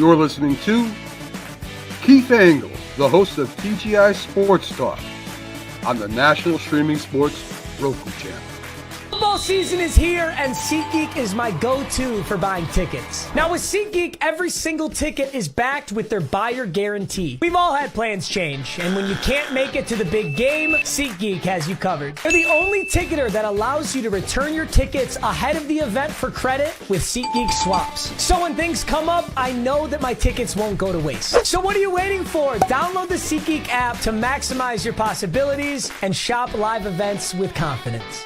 You're listening to Keith Engle, the host of TGI Sports Talk on the National Streaming Sports Roku channel. Football season is here, and SeatGeek is my go-to for buying tickets. Now, with SeatGeek, every single ticket is backed with their buyer guarantee. We've all had plans change, and when you can't make it to the big game, SeatGeek has you covered. They're the only ticketer that allows you to return your tickets ahead of the event for credit with SeatGeek swaps. So when things come up, I know that my tickets won't go to waste. So what are you waiting for? Download the SeatGeek app to maximize your possibilities and shop live events with confidence.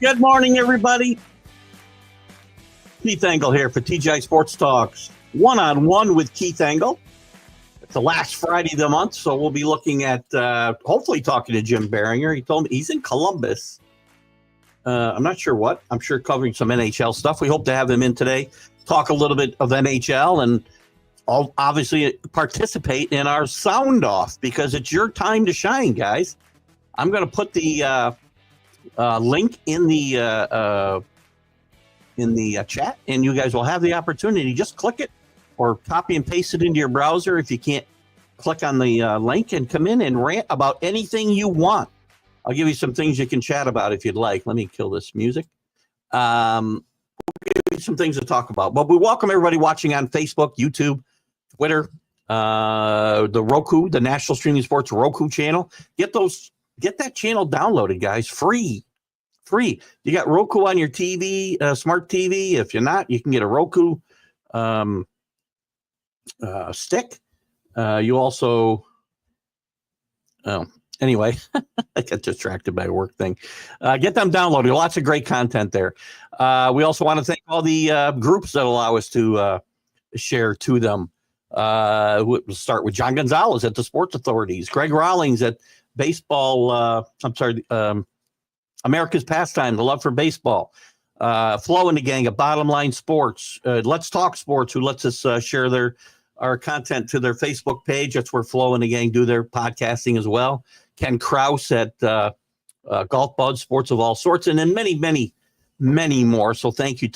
Good morning, everybody. Keith Engle here for TGI Sports Talks, one-on-one with Keith Engle. It's the last Friday of the month, so we'll be looking at, hopefully talking to Jim Biringer. He told me he's in Columbus. I'm not sure what. I'm sure covering some NHL stuff. We hope to have him in today, talk a little bit of NHL, and obviously participate in our sound off because it's your time to shine, guys. I'm going to put the link in the chat, and you guys will have the opportunity. Just click it or copy and paste it into your browser if you can't click on the link, and come in and rant about anything you want. I'll give you some things you can chat about if you'd like. Let me kill this music. We'll give you some things to talk about. But we welcome everybody watching on Facebook, YouTube, Twitter, the Roku, the National Streaming Sports Roku channel. Get that channel downloaded, guys. Free. You got Roku on your TV, smart TV. If you're not, you can get a Roku stick. You also, anyway, I got distracted by a work thing. Get them downloaded. Lots of great content there. We also want to thank all the groups that allow us to share to them. We'll start with John Gonzalez at the Sports Authorities, Greg Rawlings at Baseball, America's Pastime, the Love for Baseball, Flo and the Gang at Bottom Line Sports, Let's Talk Sports, who lets us share our content to their Facebook page. That's where Flo and the Gang do their podcasting as well. Ken Krause at Golf Bud, Sports of All Sorts, and then many, many, many more. So thank you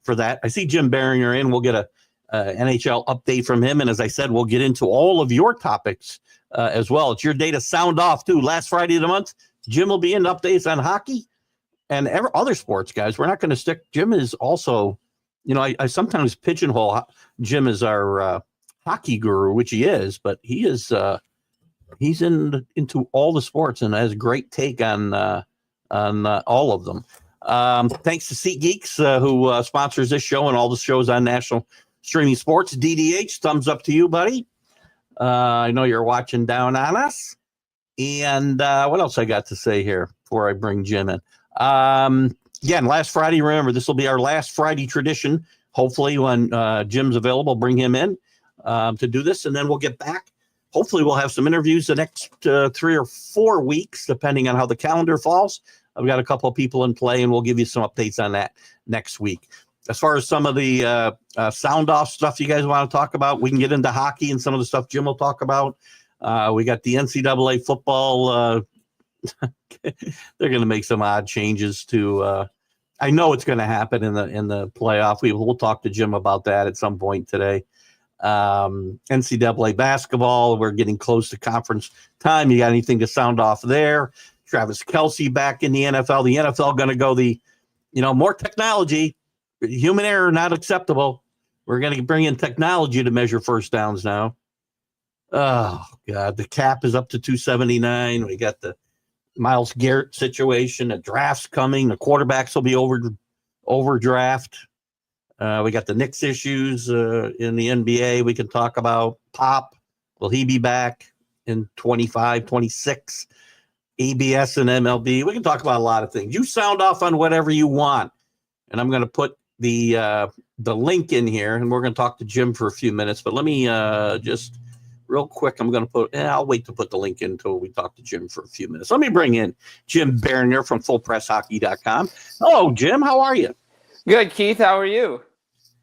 for that. I see Jim Biringer in. We'll get a NHL update from him, and as I said, we'll get into all of your topics as well. It's your day to sound off too. Last Friday of the month, Jim will be in updates on hockey and other sports, guys. We're not going to stick. Jim is also, I sometimes pigeonhole Jim as our hockey guru, which he is, but he is he's into all the sports and has a great take on all of them. Thanks to SeatGeeks, who sponsors this show and all the shows on National Streaming Sports. DDH, thumbs up to you, buddy. I know you're watching down on us. And what else I got to say here before I bring Jim in? Again, last Friday, remember, this will be our last Friday tradition. Hopefully when Jim's available, bring him in to do this, and then we'll get back. Hopefully we'll have some interviews the next 3 or 4 weeks, depending on how the calendar falls. I've got a couple of people in play, and we'll give you some updates on that next week. As far as some of the sound off stuff you guys want to talk about, we can get into hockey and some of the stuff Jim will talk about. We got the NCAA football. They're going to make some odd changes to. I know it's going to happen in the playoff. We'll talk to Jim about that at some point today. NCAA basketball. We're getting close to conference time. You got anything to sound off there? Travis Kelce back in the NFL. The NFL going to go more technology. Human error not acceptable. We're going to bring in technology to measure first downs now. Oh, God. The cap is up to 279. We got the Myles Garrett situation. The draft's coming. The quarterbacks will be overdraft. We got the Knicks issues in the NBA we can talk about. Pop, will he be back in 25, 26? ABS and MLB. We can talk about a lot of things. You sound off on whatever you want. And I'm going to put the link in here, and we're going to talk to Jim for a few minutes. But let me just real quick, I'm going to I'll wait to put the link in until we talk to Jim for a few minutes. Let me bring in Jim Biringer from FullPressHockey.com. Hello, Jim. How are you? Good, Keith. How are you?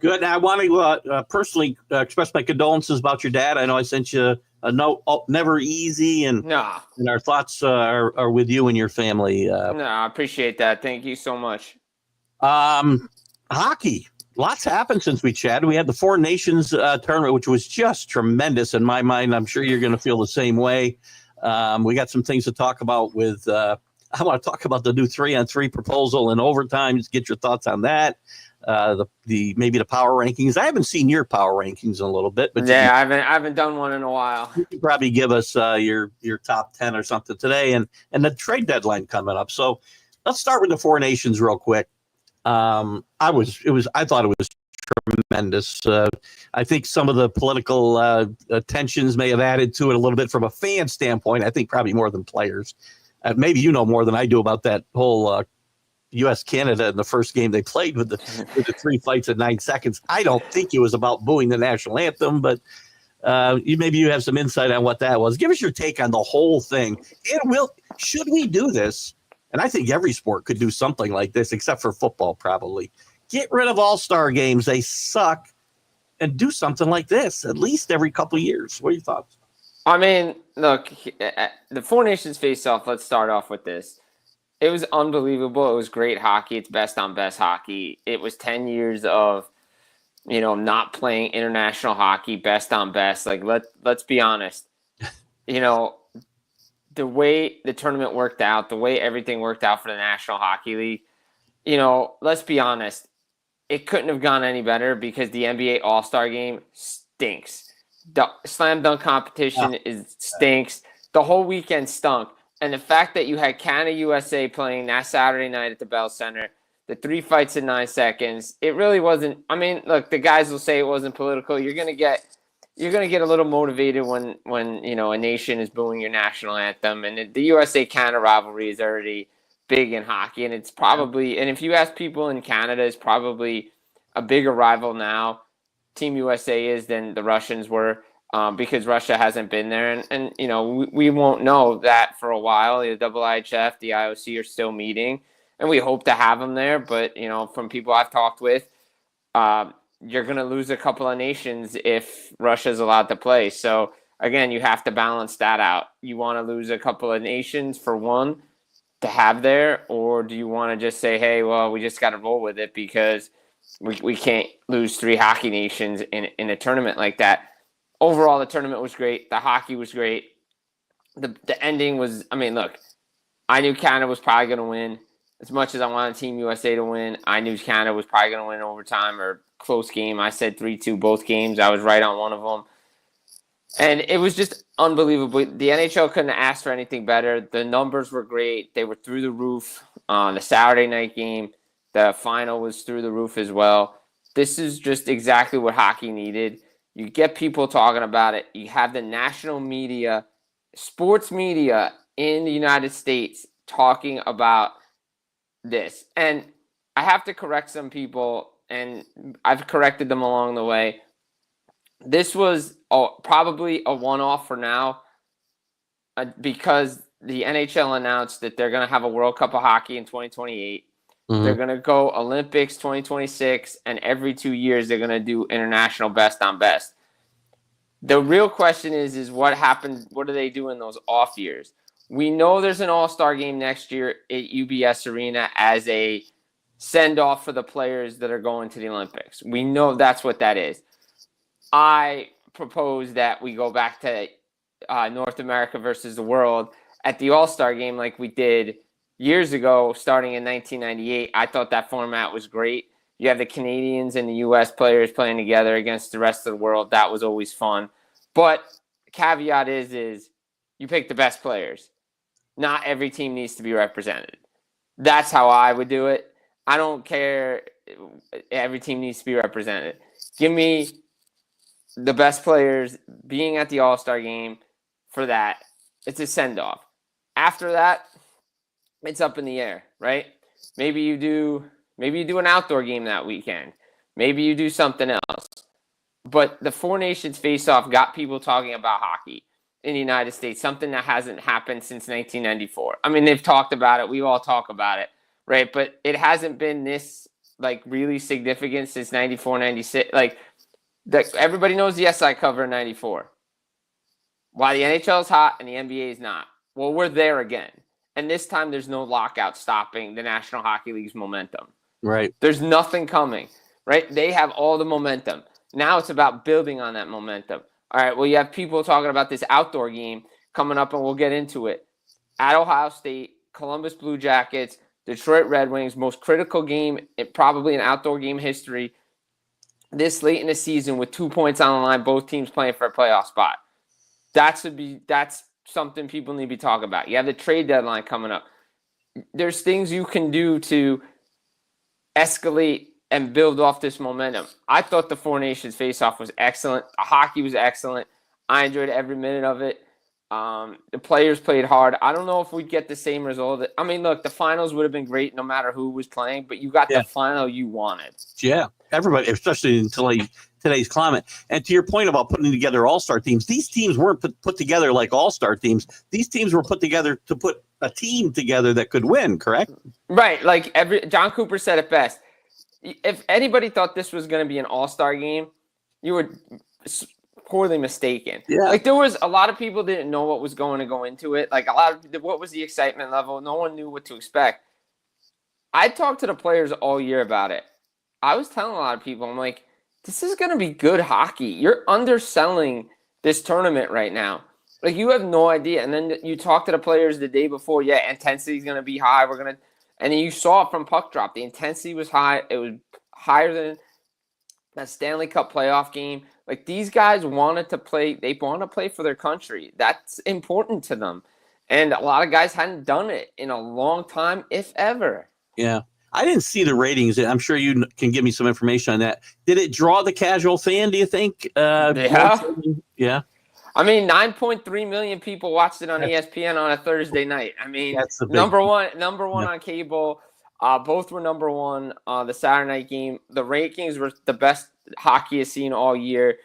Good. I want to personally express my condolences about your dad. I know I sent you never easy, and No, our thoughts are with you and your family. no, I appreciate that. Thank you so much. Hockey. Lots happened since we chatted. We had the Four Nations tournament, which was just tremendous in my mind. I'm sure you're going to feel the same way. We got some things to talk about with. I want to talk about the new 3-on-3 proposal and overtimes. Get your thoughts on that. Maybe the power rankings. I haven't seen your power rankings in a little bit, but Yeah, I haven't done one in a while. you can probably give us your top 10 or something today, and the trade deadline coming up. So let's start with the Four Nations real quick. I thought it was tremendous. I think some of the political tensions may have added to it a little bit from a fan standpoint. I think probably more than players. Maybe you know more than I do about that whole U.S. Canada in the first game they played with the 3 fights in 9 seconds. I don't think it was about booing the national anthem, but maybe you have some insight on what that was. Give us your take on the whole thing. Should we do this? And I think every sport could do something like this, except for football, probably. Get rid of all-star games. They suck. And do something like this, at least every couple of years. What are your thoughts? I mean, look, the Four Nations face-off, let's start off with this. It was unbelievable. It was great hockey. It's best on best hockey. It was 10 years of, not playing international hockey, best on best. Like, let's be honest. The way the tournament worked out, the way everything worked out for the National Hockey League, let's be honest. It couldn't have gone any better because the NBA All-Star Game stinks. The slam dunk competition stinks. The whole weekend stunk. And the fact that you had Canada USA playing that Saturday night at the Bell Center, the 3 fights in 9 seconds, it really wasn't. I mean, look, the guys will say it wasn't political. You're gonna get a little motivated when a nation is booing your national anthem, and the USA-Canada rivalry is already big in hockey, and it's probably, and if you ask people in Canada, it's probably a bigger rival now, Team USA is, than the Russians were, because Russia hasn't been there, and we won't know that for a while. The IIHF, the IOC are still meeting, and we hope to have them there, but from people I've talked with, you're going to lose a couple of nations if Russia's allowed to play. So, again, you have to balance that out. You want to lose a couple of nations for one to have there, or do you want to just say, hey, well, we just got to roll with it because we can't lose 3 hockey nations in a tournament like that. Overall, the tournament was great. The hockey was great. The ending was, look, I knew Canada was probably going to win. As much as I wanted Team USA to win, I knew Canada was probably going to win in overtime or close game. I said 3-2 both games. I was right on one of them. And it was just unbelievable. The NHL couldn't ask for anything better. The numbers were great. They were through the roof. The Saturday night game, the final was through the roof as well. This is just exactly what hockey needed. You get people talking about it. You have the national media, sports media in the United States talking about this. And I have to correct some people, and I've corrected them along the way. This was probably a one-off for now because the NHL announced that they're going to have a World Cup of Hockey in 2028. Mm-hmm. They're going to go Olympics 2026, and every 2 years they're going to do international best on best. The real question is what happens? What do they do in those off years? We know there's an all-star game next year at UBS Arena as a send-off for the players that are going to the Olympics. We know that's what that is. I propose that we go back to North America versus the world at the All-Star game like we did years ago, starting in 1998. I thought that format was great. You have the Canadians and the U.S. players playing together against the rest of the world. That was always fun. But the caveat is you pick the best players. Not every team needs to be represented. That's how I would do it. I don't care. Every team needs to be represented. Give me the best players being at the All-Star game for that. It's a send-off. After that, it's up in the air, right? Maybe you do an outdoor game that weekend. Maybe you do something else. But the Four Nations face-off got people talking about hockey in the United States, something that hasn't happened since 1994. They've talked about it. We all talk about it, right? But it hasn't been this, really significant since 94, 96. Everybody knows the SI cover in 94. Why the NHL is hot and the NBA is not. Well, we're there again. And this time there's no lockout stopping the National Hockey League's momentum. Right. There's nothing coming, right? They have all the momentum. Now it's about building on that momentum. All right, well, you have people talking about this outdoor game coming up, and we'll get into it. At Ohio State, Columbus Blue Jackets, Detroit Red Wings, most critical game, probably in outdoor game history, this late in the season with 2 points on the line, both teams playing for a playoff spot. That's something people need to be talking about. You have the trade deadline coming up. There's things you can do to escalate and build off this momentum. I thought the Four Nations face-off was excellent. The hockey was excellent. I enjoyed every minute of it. The players played hard. I don't know if we'd get the same result. I mean, look, the finals would have been great no matter who was playing, but you got the final you wanted. Yeah, everybody, especially in today's climate. And to your point about putting together all-star teams, these teams weren't put together like all-star teams. These teams were put together to put a team together that could win, correct? Right. Like John Cooper said it best. If anybody thought this was going to be an all-star game, you were poorly mistaken. Yeah. Like there was a lot of people didn't know what was going to go into it. Like what was the excitement level? No one knew what to expect. I talked to the players all year about it. I was telling a lot of people, I'm like, this is going to be good hockey. You're underselling this tournament right now. Like you have no idea. And then you talk to the players the day before. Yeah, intensity is going to be high. And then you saw it from puck drop. The intensity was high. It was higher than that Stanley Cup playoff game. Like these guys wanted to play. They want to play for their country. That's important to them. And a lot of guys hadn't done it in a long time, if ever. Yeah. I didn't see the ratings. I'm sure you can give me some information on that. Did it draw the casual fan, do you think? Yeah. I mean, 9.3 million people watched it on ESPN on a Thursday night. I mean, number one on cable. Both were number one. The Saturday night game. The rankings were the best hockey has seen all year.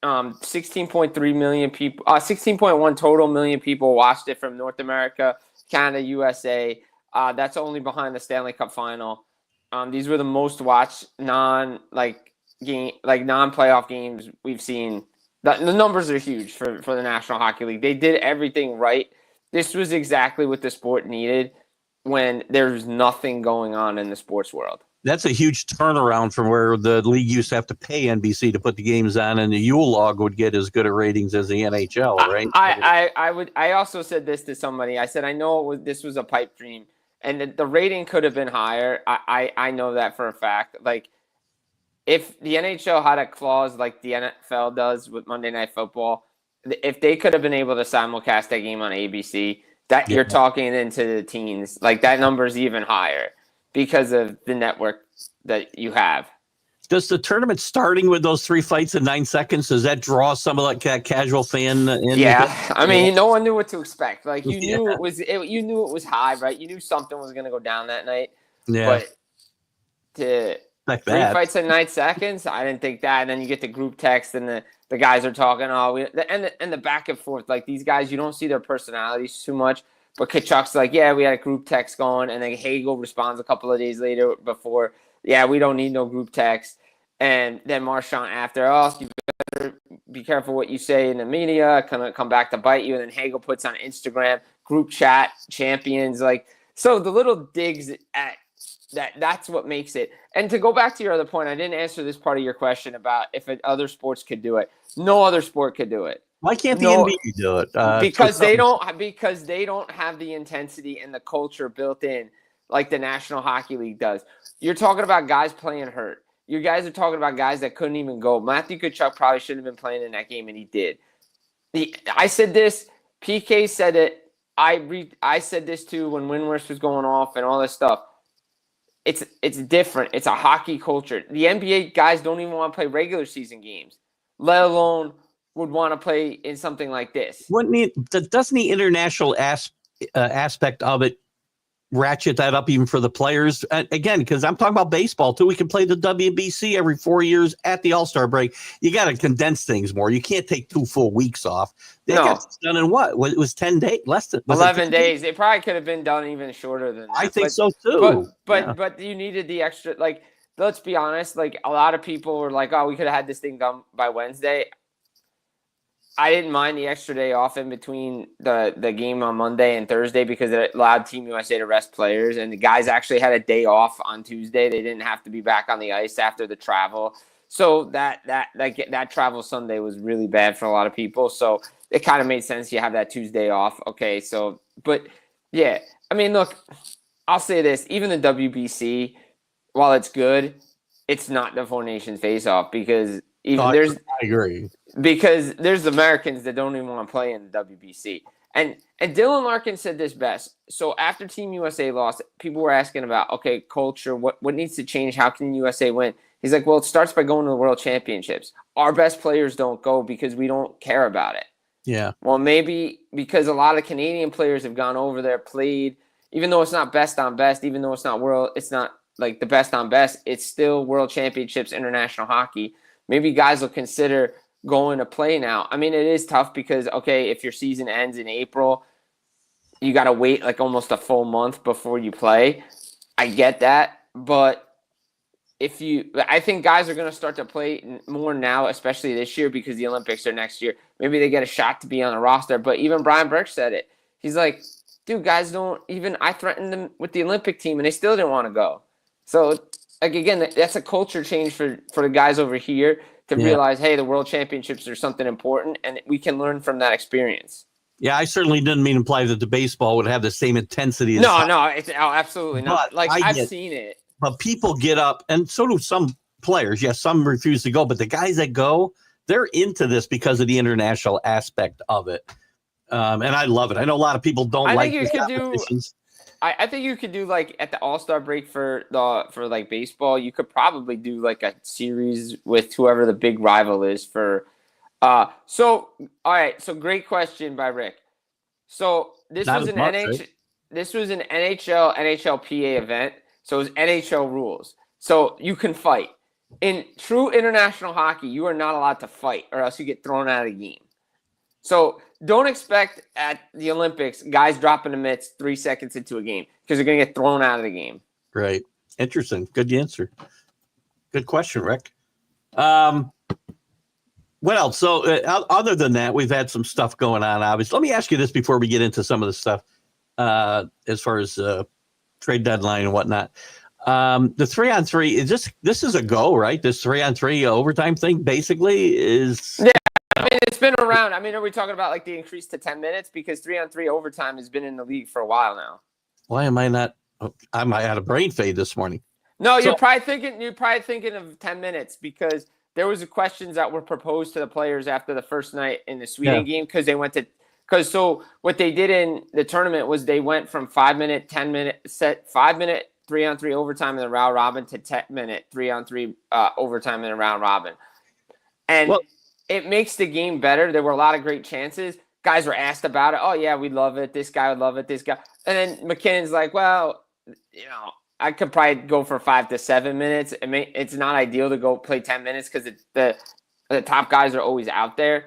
16.3 million people. 16.1 total million people watched it from North America, Canada, USA. That's only behind the Stanley Cup final. These were the most watched non-playoff games we've seen. The numbers are huge for the National Hockey League. They did everything right. This was exactly what the sport needed when there's nothing going on in the sports world. That's a huge turnaround from where the league used to have to pay NBC to put the games on, and the Yule log would get as good a ratings as the NHL, right? I also said this to somebody. I said, I know this was a pipe dream, and the rating could have been higher. I know that for a fact. Like, if the NHL had a clause like the NFL does with Monday Night Football, if they could have been able to simulcast that game on ABC, you're talking into the teens. Like, that number is even higher because of the network that you have. Does the tournament starting with those 3 fights in 9 seconds, does that draw some of that casual fan in? Yeah, I mean, no one knew what to expect. Like, you knew it was high, right? You knew something was going to go down that night. Yeah. But like 3 fights in 9 seconds, I didn't think that. And then you get the group text, and the guys are talking, and the back and forth. Like, these guys, you don't see their personalities too much. But Kachuk's like, yeah, we had a group text going, and then Hagel responds a couple of days later before, yeah, we don't need no group text. And then Marchand after, you better be careful what you say in the media, come back to bite you. And then Hagel puts on Instagram, group chat, champions. Like, so the little digs at that's what makes it. And to go back to your other point, I didn't answer this part of your question about if other sports could do it. No other sport could do it. Why can't the NBA do it? Because they don't have the intensity and the culture built in like the National Hockey League does. You're talking about guys playing hurt. You guys are talking about guys that couldn't even go. Matthew Tkachuk probably shouldn't have been playing in that game, and he did. I said this. PK said it. I said this too when Windhorst was going off and all this stuff. It's different. It's a hockey culture. The NBA guys don't even want to play regular season games, let alone would want to play in something like this. Doesn't the international aspect of it ratchet that up even for the players? Again, because I'm talking about baseball too. We can play the WBC every 4 years at the All-Star break. You got to condense things more. You can't take 2 full weeks off. They got done in what? It was 10 days, less than 11 days. It probably could have been done even shorter than that. I think so too. But you needed the extra. Like, let's be honest. Like, a lot of people were like, "Oh, we could have had this thing done by Wednesday." I didn't mind the extra day off in between the game on Monday and Thursday because it allowed Team USA to rest players, and the guys actually had a day off on Tuesday. They didn't have to be back on the ice after the travel. So that travel Sunday was really bad for a lot of people. So it kind of made sense you have that Tuesday off. Okay, so but yeah, I mean, look, I'll say this: even the WBC, while it's good, it's not the Four Nations face-off because I agree. Because there's Americans that don't even want to play in the WBC. And Dylan Larkin said this best. So after Team USA lost, people were asking about, okay, culture, what needs to change? How can USA win? He's like, well, it starts by going to the World Championships. Our best players don't go because we don't care about it. Yeah. Well, maybe because a lot of Canadian players have gone over there, played, even though it's not best on best, even though it's not like the best on best, it's still World Championships, international hockey. Maybe guys will consider going to play now. I mean, it is tough because, okay, if your season ends in April, you got to wait like almost a full month before you play. I get that. But I think guys are going to start to play more now, especially this year because the Olympics are next year. Maybe they get a shot to be on the roster. But even Brian Burke said it. He's like, dude, guys I threatened them with the Olympic team and they still didn't want to go. So, like, again, that's a culture change for the guys over here to realize, hey, the World Championships are something important, and we can learn from that experience. Yeah, I certainly didn't mean to imply that the baseball would have the same intensity. No, absolutely not. Like, I've seen it. But people get up, and so do some players. Yes, some refuse to go, but the guys that go, they're into this because of the international aspect of it. And I love it. I know a lot of people don't like these competitions. I think you could do like at the All-Star break for like baseball, you could probably do like a series with whoever the big rival is for so all right, so great question by Rick. So this was an NHL NHLPA event, so it was NHL rules. So you can fight. In true international hockey, you are not allowed to fight or else you get thrown out of the game. So don't expect at the Olympics guys dropping the mitts 3 seconds into a game because they're going to get thrown out of the game. Right. Interesting. Good answer. Good question, Rick. What else? So other than that, we've had some stuff going on, obviously. Let me ask you this before we get into some of the stuff as far as trade deadline and whatnot. The 3-on-3, this is a go, right? This 3-on-3 overtime thing basically is... Yeah. I mean, it's been around. I mean, are we talking about like the increase to 10 minutes? Because 3-on-3 overtime has been in the league for a while now. Why am I not? I had a brain fade this morning. No, you're probably thinking of 10 minutes because there was questions that were proposed to the players after the first night in the Sweden game so what they did in the tournament was they went from 5 minute, 10 minute set, 5 minute 3-on-3 overtime in the round robin to 10 minute 3-on-3 overtime in the round robin, and. Well, it makes the game better. There were a lot of great chances. Guys were asked about it. Oh, yeah, we'd love it. This guy would love it. This guy. And then McKinnon's like, well, I could probably go for 5 to 7 minutes. It's not ideal to go play 10 minutes because the top guys are always out there.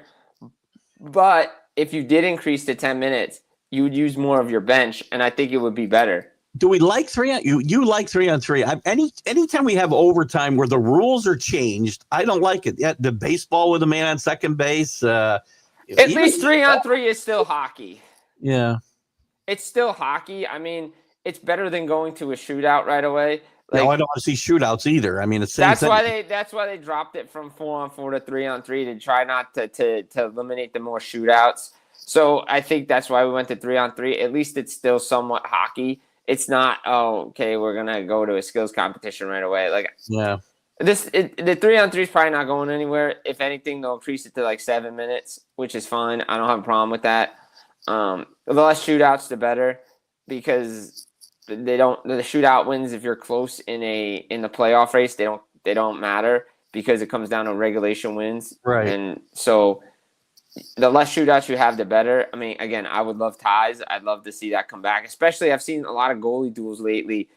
But if you did increase to 10 minutes, you would use more of your bench, and I think it would be better. Do we like 3 you like 3-on-3? Anytime we have overtime where the rules are changed, I don't like it. Yeah, the baseball with a man on second base. At least 3-on-3 is still hockey. Yeah, it's still hockey. I mean, it's better than going to a shootout right away. Like, no, I don't want to see shootouts either. I mean, it's that's why they dropped it from 4-on-4 to 3-on-3 to try not to eliminate the more shootouts. So I think that's why we went to 3-on-3. At least it's still somewhat hockey. It's not, okay, we're going to go to a skills competition right away. Like, yeah. The 3-on-3 is probably not going anywhere. If anything, they'll increase it to like 7 minutes, which is fine. I don't have a problem with that. The less shootouts, the better, because the shootout wins if you're close in the playoff race. They don't matter because it comes down to regulation wins. Right. And so the less shootouts you have, the better. I mean, again, I would love ties. I'd love to see that come back. Especially, I've seen a lot of goalie duels lately.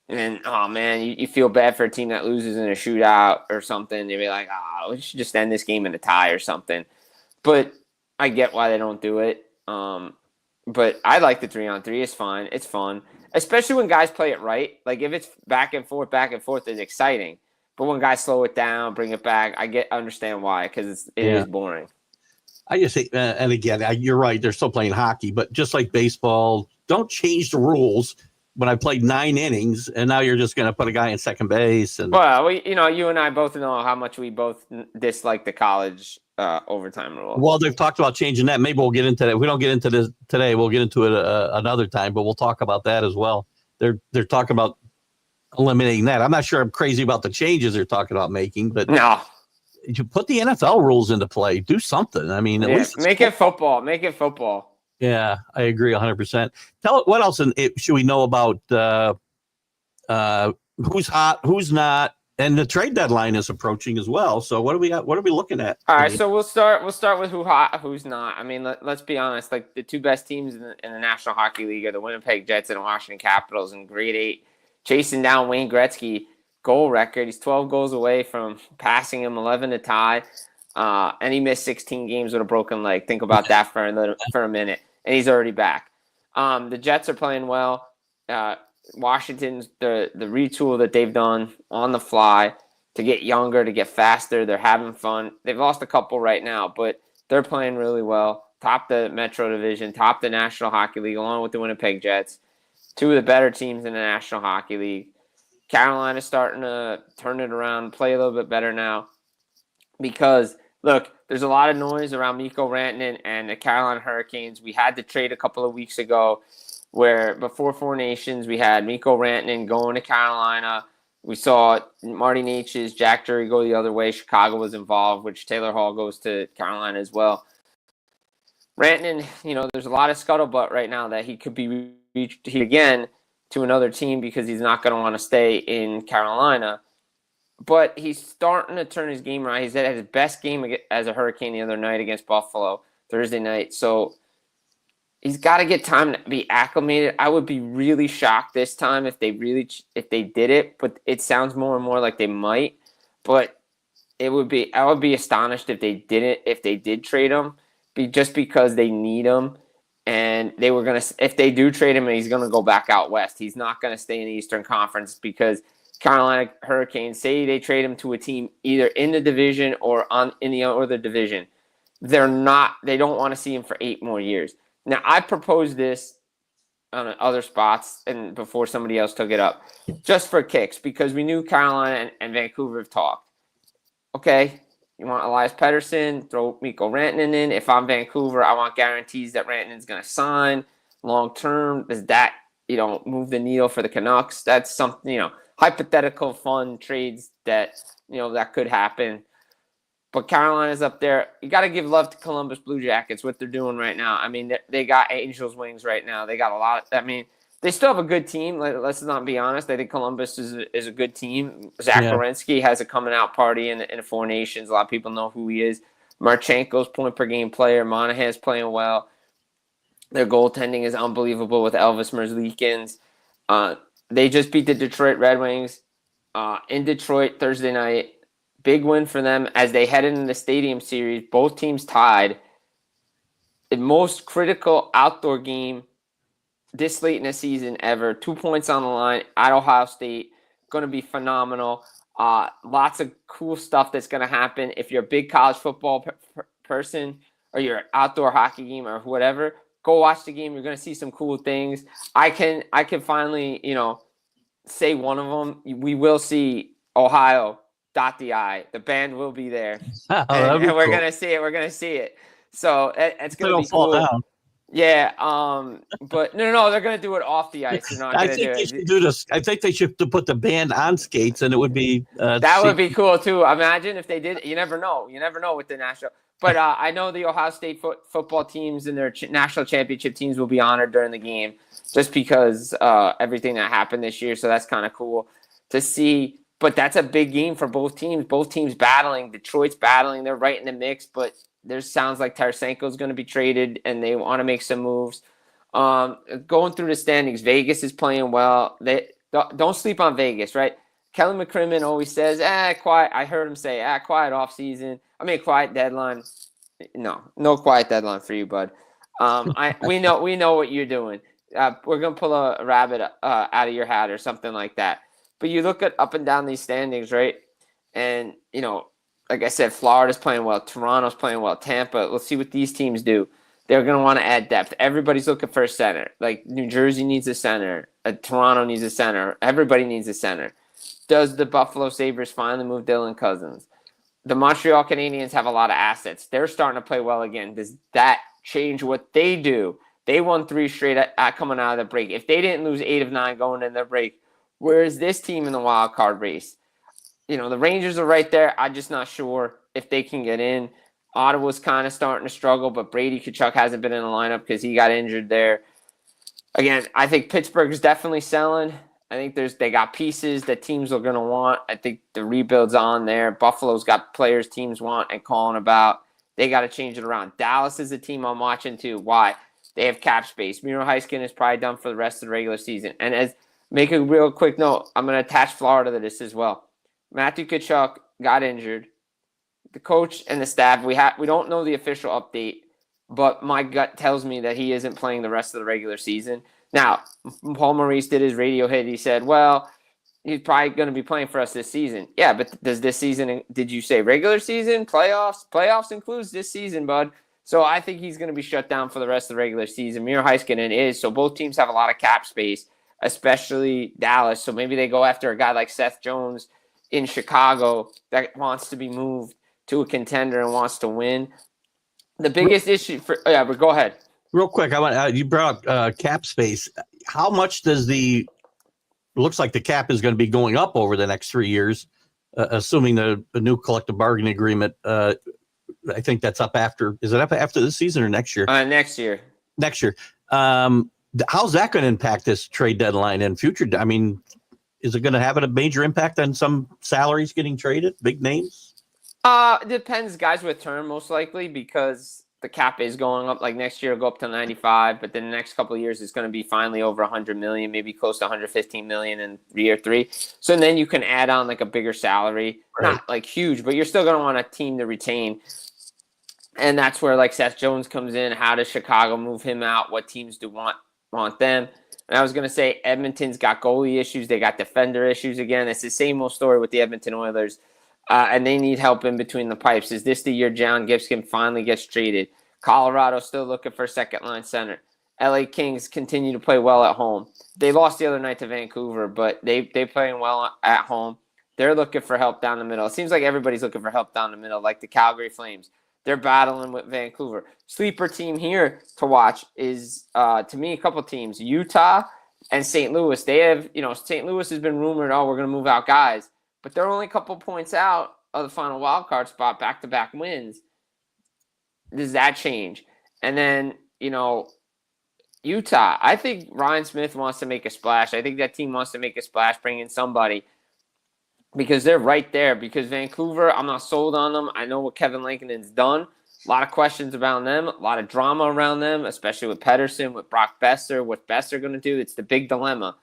And, oh, man, you feel bad for a team that loses in a shootout or something. You'd be like, we should just end this game in a tie or something. But I get why they don't do it. But I like the 3-on-3. It's fine. It's fun. Especially when guys play it right. Like, if it's back and forth, it's exciting. But when guys slow it down, bring it back, I understand why, because it is boring. I just think, and again, you're right. They're still playing hockey, but just like baseball, don't change the rules. When I played 9 innings, and now you're just going to put a guy in second base. And Well, you and I both know how much we both dislike the college overtime rule. well, they've talked about changing that. Maybe we'll get into that. If we don't get into this today, we'll get into it another time. But we'll talk about that as well. They're talking about eliminating that. I'm not sure I'm crazy about the changes they're talking about making, but No, you put the NFL rules into play. Do something. I mean, at least make it football. Make it football. Yeah, I agree 100%. Tell what else should we know about who's hot, who's not, and the trade deadline is approaching as well. So what do we got? What are we looking at? All right, so we'll start with who hot, who's not. I mean, let's be honest. Like the two best teams in the National Hockey League are the Winnipeg Jets and the Washington Capitals in grade 8, chasing down Wayne Gretzky goal record. He's 12 goals away from passing him, 11 to tie, and he missed 16 games with a broken leg. Think about that for a minute. And he's already back. The Jets are playing well. Washington's the retool that they've done on the fly to get younger, to get faster. They're having fun. They've lost a couple right now, but they're playing really well. Top the Metro Division, top the National Hockey League, along with the Winnipeg Jets. Two of the better teams in the National Hockey League. Carolina's starting to turn it around, play a little bit better now. Because, look, there's a lot of noise around Mikko Rantanen and the Carolina Hurricanes. We had the trade a couple of weeks ago where before Four Nations, we had Mikko Rantanen going to Carolina. We saw Marty Nature's Jack Drury go the other way. Chicago was involved, which Taylor Hall goes to Carolina as well. Rantanen, there's a lot of scuttlebutt right now that he could be reached again to another team because he's not going to want to stay in Carolina. But he's starting to turn his game around. He's at his best game as a Hurricane the other night against Buffalo, Thursday night. So he's got to get time to be acclimated. I would be really shocked this time if they did it, but it sounds more and more like they might. But I would be astonished if they didn't, if they did trade him, just because they need him. And if they do trade him, he's going to go back out west. He's not going to stay in the Eastern Conference because Carolina Hurricanes, say they trade him to a team either in the division or in the other division. They don't want to see him for 8 more years. Now, I proposed this on other spots and before somebody else took it up, just for kicks, because we knew Carolina and Vancouver have talked. Okay, you want Elias Pettersson, throw Mikko Rantanen in. If I'm Vancouver, I want guarantees that Rantanen's going to sign long term. Does that, move the needle for the Canucks? That's something, hypothetical fun trades that, that could happen. But Carolina's up there. You got to give love to Columbus Blue Jackets, what they're doing right now. I mean, they got Angels wings right now. They got a lot. They still have a good team. Let's not be honest. I think Columbus is a good team. Zach Werenski has a coming out party in the Four Nations. A lot of people know who he is. Marchenko's point per game player. Monahan's playing well. Their goaltending is unbelievable with Elvis Merzlikins. They just beat the Detroit Red Wings in Detroit Thursday night. Big win for them as they head into the Stadium Series. Both teams tied. The most critical outdoor game this late in the season ever. 2 points on the line at Ohio State. Going to be phenomenal. Lots of cool stuff that's going to happen. If you're a big college football person or you're an outdoor hockey game or whatever, go watch the game. You're going to see some cool things. I can finally, say one of them. We will see Ohio dot the I. The band will be there. And we're going to see it. We're going to see it. So it's going to be cool. Down. Yeah, but no, they're gonna do it off the ice. They're not gonna do it. Should do this. I think they should put the band on skates, and it would be that would be cool too. Imagine if they did. You never know. You never know with the national. But I know the Ohio State football teams and their national championship teams will be honored during the game, just because everything that happened this year. So that's kind of cool to see. But that's a big game for both teams. Both teams battling. Detroit's battling. They're right in the mix, but. There sounds like Tarasenko is going to be traded, and they want to make some moves. Going through the standings, Vegas is playing well. They don't sleep on Vegas, right? Kelly McCrimmon always says, quiet. I heard him say, quiet off season. Quiet deadline. No quiet deadline for you, bud. We know what you're doing. We're going to pull a rabbit out of your hat or something like that. But you look at up and down these standings, right? And, like I said, Florida's playing well. Toronto's playing well. Tampa. Let's see what these teams do. They're going to want to add depth. Everybody's looking for a center. Like New Jersey needs a center. Toronto needs a center. Everybody needs a center. Does the Buffalo Sabres finally move Dylan Cousins? The Montreal Canadiens have a lot of assets. They're starting to play well again. Does that change what they do? They won 3 straight coming out of the break. If they didn't lose 8 of 9 going in their break, where is this team in the wild card race? The Rangers are right there. I'm just not sure if they can get in. Ottawa's kind of starting to struggle, but Brady Tkachuk hasn't been in the lineup because he got injured there. Again, I think Pittsburgh's definitely selling. I think they got pieces that teams are going to want. I think the rebuild's on there. Buffalo's got players teams want and calling about. They got to change it around. Dallas is a team I'm watching too. Why? They have cap space. Miro Heiskanen is probably done for the rest of the regular season. And make a real quick note, I'm going to attach Florida to this as well. Matthew Tkachuk got injured. The coach and the staff, we don't know the official update, but my gut tells me that he isn't playing the rest of the regular season. Now, Paul Maurice did his radio hit. He said, well, he's probably going to be playing for us this season. Yeah, but does this season, did you say regular season, playoffs? Playoffs includes this season, bud. So I think he's going to be shut down for the rest of the regular season. Miro Heiskanen is. So both teams have a lot of cap space, especially Dallas. So maybe they go after a guy like Seth Jones in Chicago that wants to be moved to a contender and wants to win. The biggest issue but go ahead. Real quick, I want you brought up cap space. How much does looks like the cap is going to be going up over the next 3 years, assuming the new collective bargaining agreement. I think that's up is it up after this season or next year? Next year. Next year. How's that going to impact this trade deadline and future? I mean, is it going to have a major impact on some salaries getting traded, big names? It depends, guys with term most likely, because the cap is going up. Like next year, it'll go up to 95, but then the next couple of years, it's going to be finally over 100 million, maybe close to 115 million in year 3. So then you can add on like a bigger salary, right. Not like huge, but you're still going to want a team to retain. And that's where like Seth Jones comes in. How does Chicago move him out? What teams do want them? And I was going to say Edmonton's got goalie issues. They got defender issues again. It's the same old story with the Edmonton Oilers. And they need help in between the pipes. Is this the year John Gibson finally gets traded? Colorado still looking for a second-line center. LA Kings continue to play well at home. They lost the other night to Vancouver, but they playing well at home. They're looking for help down the middle. It seems like everybody's looking for help down the middle, like the Calgary Flames. They're battling with Vancouver. Sleeper team here to watch is, to me, a couple teams, Utah and St. Louis. They have, St. Louis has been rumored, we're going to move out guys. But they're only a couple points out of the final wild card spot, back-to-back wins. Does that change? And then, Utah. I think Ryan Smith wants to make a splash. I think that team wants to make a splash, bring in somebody, because they're right there. Because Vancouver, I'm not sold on them. I know what Kevin Lankinen's done. A lot of questions around them, a lot of drama around them, especially with Pedersen, with Brock Besser, what Besser going to do. It's the big dilemma.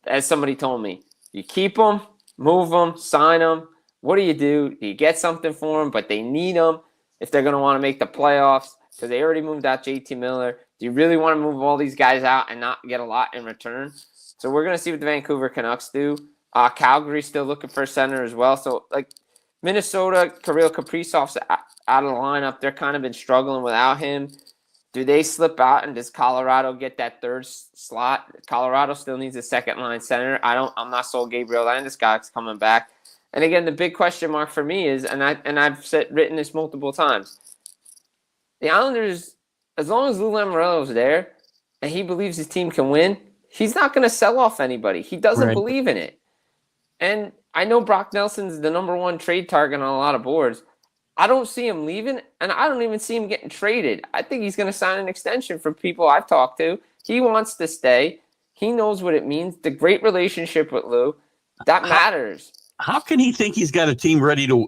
As somebody told me, you keep them, move them, sign them. What do? Do you get something for them? But they need them if they're going to want to make the playoffs, because they already moved out JT Miller. Do you really want to move all these guys out and not get a lot in return? So we're going to see what the Vancouver Canucks do. Calgary's still looking for a center as well. So, like, Minnesota, Kirill Kaprizov's out of the lineup. They're kind of been struggling without him. Do they slip out, and does Colorado get that third slot? Colorado still needs a second-line center. I'm not sold Gabriel Landeskog's coming back. And again, the big question mark for me is, and I've written this multiple times, the Islanders, as long as Lou Lamoriello's there and he believes his team can win, he's not going to sell off anybody. He doesn't believe in it. And I know Brock Nelson's the number 1 trade target on a lot of boards. I don't see him leaving, and I don't even see him getting traded. I think he's going to sign an extension from people I've talked to. He wants to stay. He knows what it means. The great relationship with Lou, that matters. How can he think he's got a team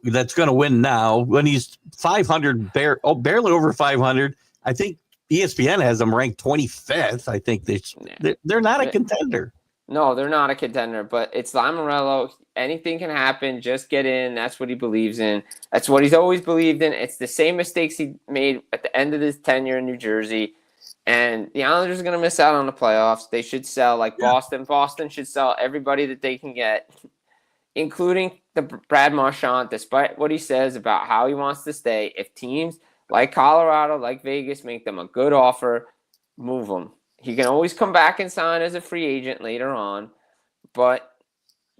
that's going to win now when he's 500, barely over 500? I think ESPN has them ranked 25th. I think they're not a contender. No, they're not a contender, but it's Lamoriello. Anything can happen. Just get in. That's what he believes in. That's what he's always believed in. It's the same mistakes he made at the end of his tenure in New Jersey. And the Islanders are going to miss out on the playoffs. They should sell like Boston. Boston should sell everybody that they can get, including Brad Marchand, despite what he says about how he wants to stay, if teams like Colorado, like Vegas, make them a good offer, move him. He can always come back and sign as a free agent later on, but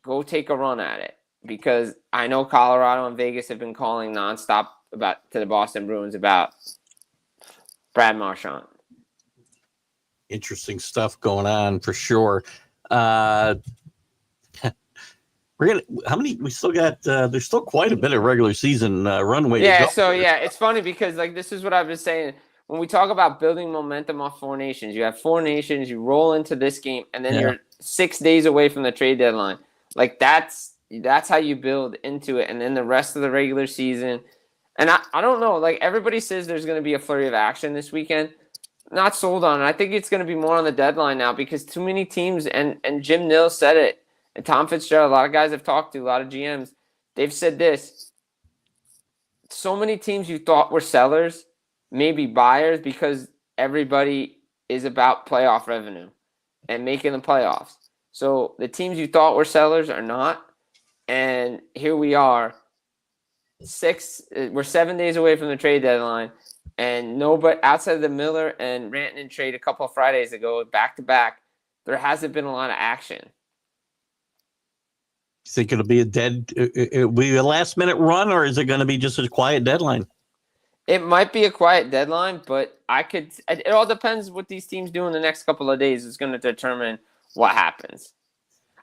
go take a run at it, because I know Colorado and Vegas have been calling nonstop to the Boston Bruins about Brad Marchand. Interesting stuff going on for sure. We still got, there's still quite a bit of regular season runway. Yeah. So it's funny because this is what I've been saying. When we talk about building momentum off Four Nations, you have Four Nations, you roll into this game, and then you're 6 days away from the trade deadline. That's how you build into it. And then the rest of the regular season. And I don't know, everybody says there's going to be a flurry of action this weekend. Not sold on it. I think it's going to be more on the deadline now, because too many teams, and Jim Nils said it, and Tom Fitzgerald, a lot of guys I've talked to, a lot of GMs, they've said this. So many teams you thought were sellers, maybe buyers, because everybody is about playoff revenue and making the playoffs. So the teams you thought were sellers are not. And here we are, we're 7 days away from the trade deadline. And nobody outside of the Miller and Rantanen trade a couple of Fridays ago, back to back, there hasn't been a lot of action. You think it'll be it'll be a last minute run, or is it going to be just a quiet deadline? It might be a quiet deadline, but it all depends what these teams do in the next couple of days is going to determine what happens.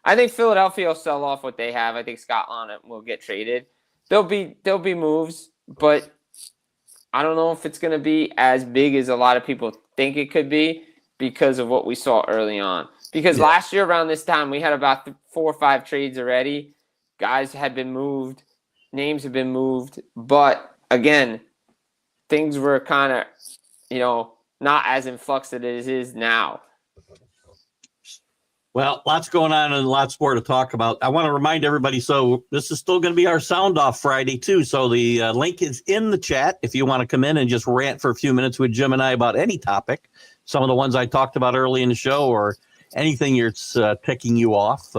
I think Philadelphia will sell off what they have. I think Scotland will get traded. There'll be moves, but I don't know if it's going to be as big as a lot of people think it could be because of what we saw early on. Because last year around this time, we had about 4 or 5 trades already. Guys had been moved. Names have been moved. But, again, things were kind of, not as in flux as it is now. Well, lots going on and lots more to talk about. I want to remind everybody, so this is still going to be our Sound Off Friday, too. So the link is in the chat if you want to come in and just rant for a few minutes with Jim and I about any topic. Some of the ones I talked about early in the show, or anything that's ticking you off,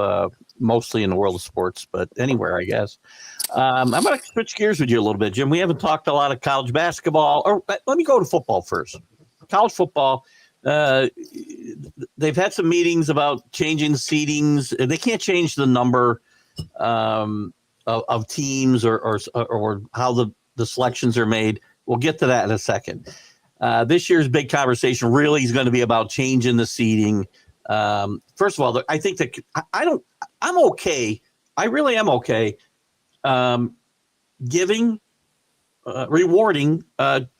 mostly in the world of sports, but anywhere, I guess. I'm going to switch gears with you a little bit, Jim. We haven't talked a lot of college basketball. Or let me go to football first. College football. They've had some meetings about changing the seedings. They can't change the number of teams or how the selections are made. We'll get to that in a second. This year's big conversation really is going to be about changing the seeding. First of all, I think that I'm okay. I really am okay rewarding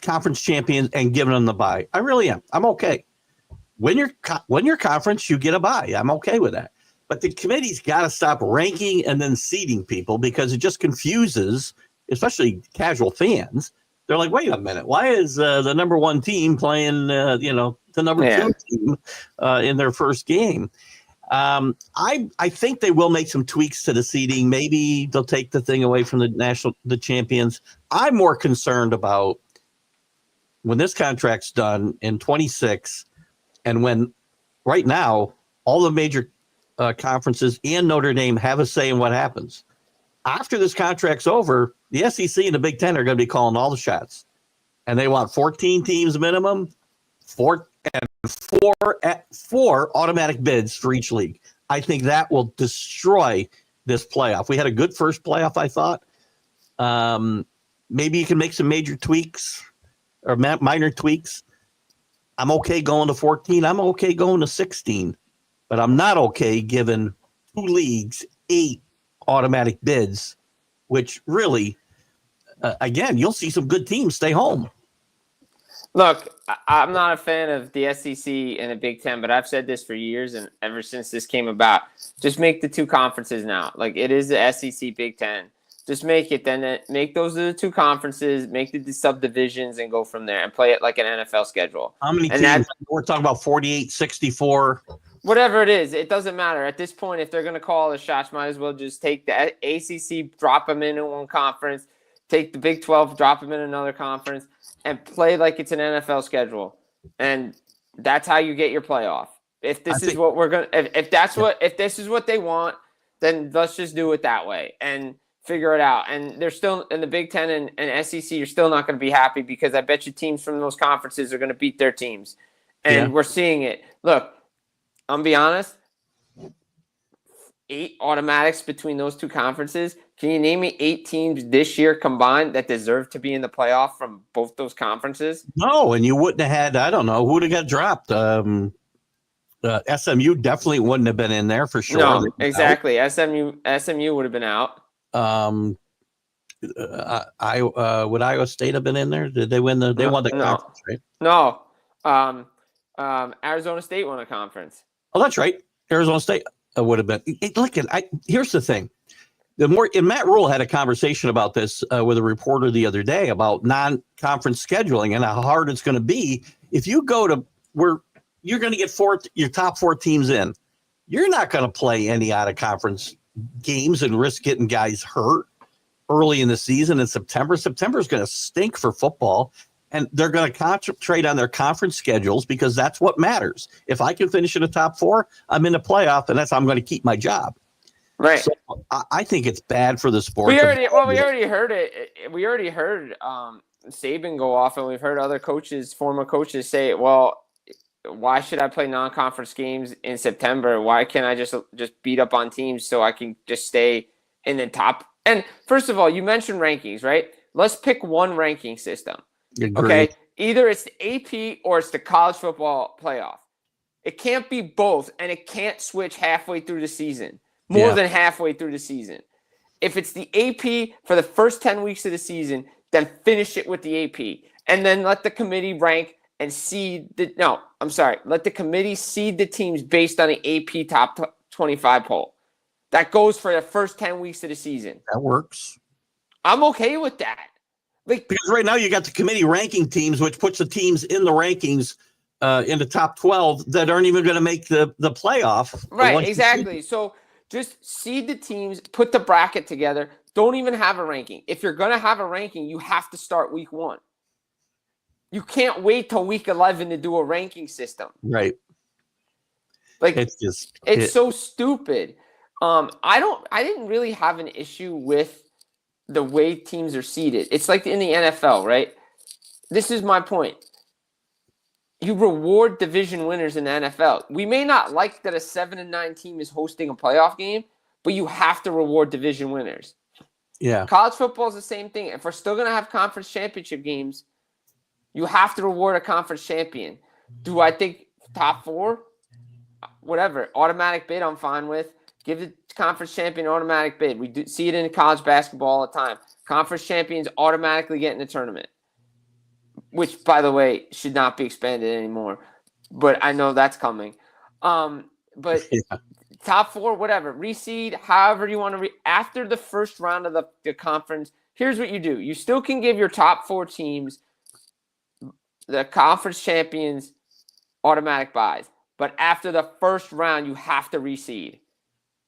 conference champions and giving them the bye. I really am. I'm okay. When you're conference, you get a bye. I'm okay with that. But the committee's got to stop ranking and then seeding people, because it just confuses, especially casual fans. They're like, wait a minute, why is the number 1 team playing, the number 2 team in their first game? I think they will make some tweaks to the seeding. Maybe they'll take the thing away from the champions. I'm more concerned about when this contract's done in 26, and when right now all the major conferences and Notre Dame have a say in what happens. After this contract's over, the SEC and the Big Ten are going to be calling all the shots, and they want 14 teams minimum, four automatic bids for each league. I think that will destroy this playoff. We had a good first playoff, I thought. Maybe you can make some major tweaks or minor tweaks. I'm okay going to 14. I'm okay going to 16, but I'm not okay giving 2 leagues 8 automatic bids, which really, again, you'll see some good teams stay home. Look, I'm not a fan of the SEC and the Big Ten, but I've said this for years, and ever since this came about, just make the 2 conferences now. It is the SEC, Big Ten. Just make it, then make those the 2 conferences, make the subdivisions, and go from there and play it like an NFL schedule. How many teams? We're talking about 48, 64. Whatever it is, it doesn't matter. At this point, if they're going to call the shots, might as well just take the ACC, drop them in one conference, take the Big 12, drop them in another conference, and play like it's an NFL schedule. And that's how you get your playoff. If this is what we're going to, if this is what they want, then let's just do it that way. And figure it out. And they're still in the Big Ten and SEC. You're still not going to be happy because I bet you teams from those conferences are going to beat their teams, and we're seeing it. Look, I'm be honest. 8 automatics between those two conferences. Can you name me 8 teams this year combined that deserve to be in the playoff from both those conferences? No, and you wouldn't have had, I don't know, who would have got dropped? SMU definitely wouldn't have been in there for sure. No, exactly. SMU would have been out. Would Iowa State have been in there? Did they win they won the conference, right? No. Arizona State won a conference. Oh, that's right. Arizona State would have been. Here's the thing. And Matt Rule had a conversation about this with a reporter the other day about non-conference scheduling and how hard it's going to be. If you go to where you're going to get your top 4 teams in, you're not going to play any out of conference games and risk getting guys hurt early in the season in September. September is going to stink for football, and they're going to concentrate on their conference schedules because that's what matters. If I can finish in the top 4, I'm in the playoff, and I'm going to keep my job. Right. So I think it's bad for the sport. We already heard it. We already heard Saban go off, and we've heard other former coaches say, well, why should I play non-conference games in September? Why can't I just beat up on teams so I can just stay in the top? And first of all, you mentioned rankings, right? Let's pick one ranking system. Agreed. Okay? Either it's the AP or it's the college football playoff. It can't be both, and it can't switch halfway through the season. More than halfway through the season. If it's the AP for the first 10 weeks of the season, then finish it with the AP. And then let the committee rank and seed let the committee seed the teams based on the AP top 25 poll. That goes for the first 10 weeks of the season. That works. I'm okay with that. Because right now you got the committee ranking teams, which puts the teams in the rankings in the top 12 that aren't even going to make the playoff. Right, exactly. So just seed the teams, put the bracket together. Don't even have a ranking. If you're going to have a ranking, you have to start week 1. You can't wait till week 11 to do a ranking system. Right. It's so stupid. I didn't really have an issue with the way teams are seeded. It's like in the NFL, right? This is my point. You reward division winners in the NFL. We may not like that a 7-9 team is hosting a playoff game, but you have to reward division winners. Yeah. College football is the same thing. If we're still going to have conference championship games, you have to reward a conference champion. Do I think top 4? Whatever. Automatic bid I'm fine with. Give the conference champion automatic bid. We do see it in college basketball all the time. Conference champions automatically get in the tournament. Which, by the way, should not be expanded anymore. But I know that's coming. But top 4, whatever. Reseed, however you want to after the first round of the conference, here's what you do. You still can give your top 4 teams the conference champions automatic buys. But after the first round, you have to reseed.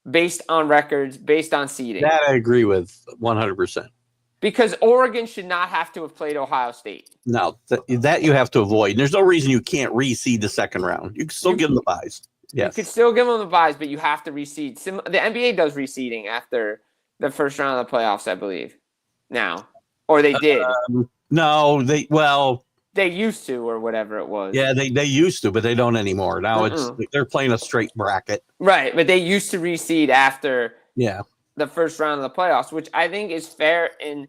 Based on records, based on seeding. That I agree with 100%. Because Oregon should not have to have played Ohio State. No, that you have to avoid. There's no reason you can't reseed the second round. You can still give them the buys. Yes. You can still give them the buys, but you have to reseed. The NBA does reseeding after the first round of the playoffs, I believe. Now. Or they did. No, they used to, or whatever it was. Yeah, they used to, but they don't anymore. Now they're playing a straight bracket. Right, but they used to reseed after the first round of the playoffs, which I think is fair in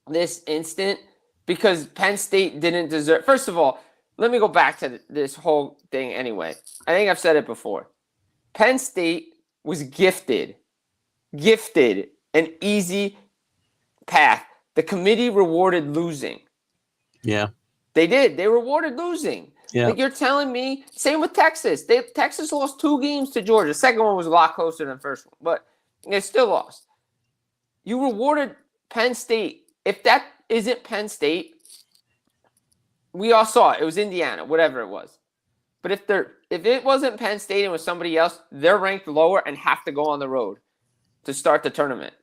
this instant because Penn State didn't deserve. First of all, let me go back to this whole thing anyway. I think I've said it before. Penn State was gifted an easy path. The committee rewarded losing. Yeah. They did. They rewarded losing. Yeah. Like you're telling me, same with Texas. Texas lost 2 games to Georgia. The second one was a lot closer than the first one, but they still lost. You rewarded Penn State. If that isn't Penn State, we all saw it. It was Indiana, whatever it was. But if it wasn't Penn State and it was somebody else, they're ranked lower and have to go on the road to start the tournament.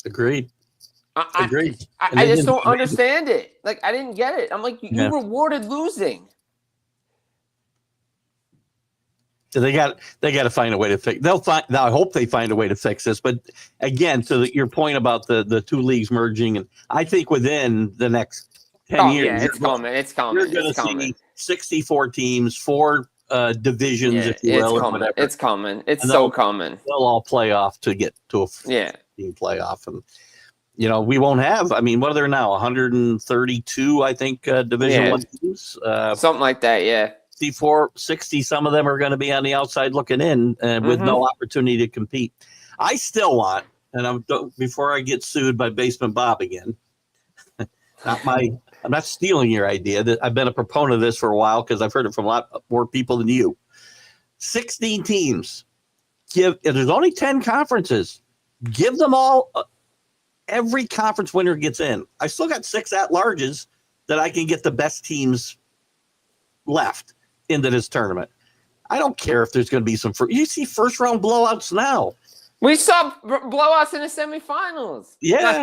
Agreed. Agreed. I just don't understand it. Like, I didn't get it. I'm like, you rewarded losing. So they got to find a way to fix. I hope they find a way to fix this. But again, your point about the two leagues merging, and I think within the next 10 years, yeah, it's coming. It's coming. You're going to see 64 teams, 4 divisions, if you will, or whatever. It's coming. It's so coming. They'll all play off to get to a team playoff, and we won't have. I mean, what are there now? 132, I think, Division One teams. Something like that. Yeah. 60, some of them are going to be on the outside looking in with no opportunity to compete. I still want, and before I get sued by Basement Bob again, I'm not stealing your idea. That I've been a proponent of this for a while because I've heard it from a lot more people than you. 16 teams. There's only 10 conferences. Give them all. Every conference winner gets in. I still got 6 at-larges that I can get the best teams left into this tournament. I don't care if there's going to be you see first round blowouts now. We saw blowouts in the semifinals. Yeah.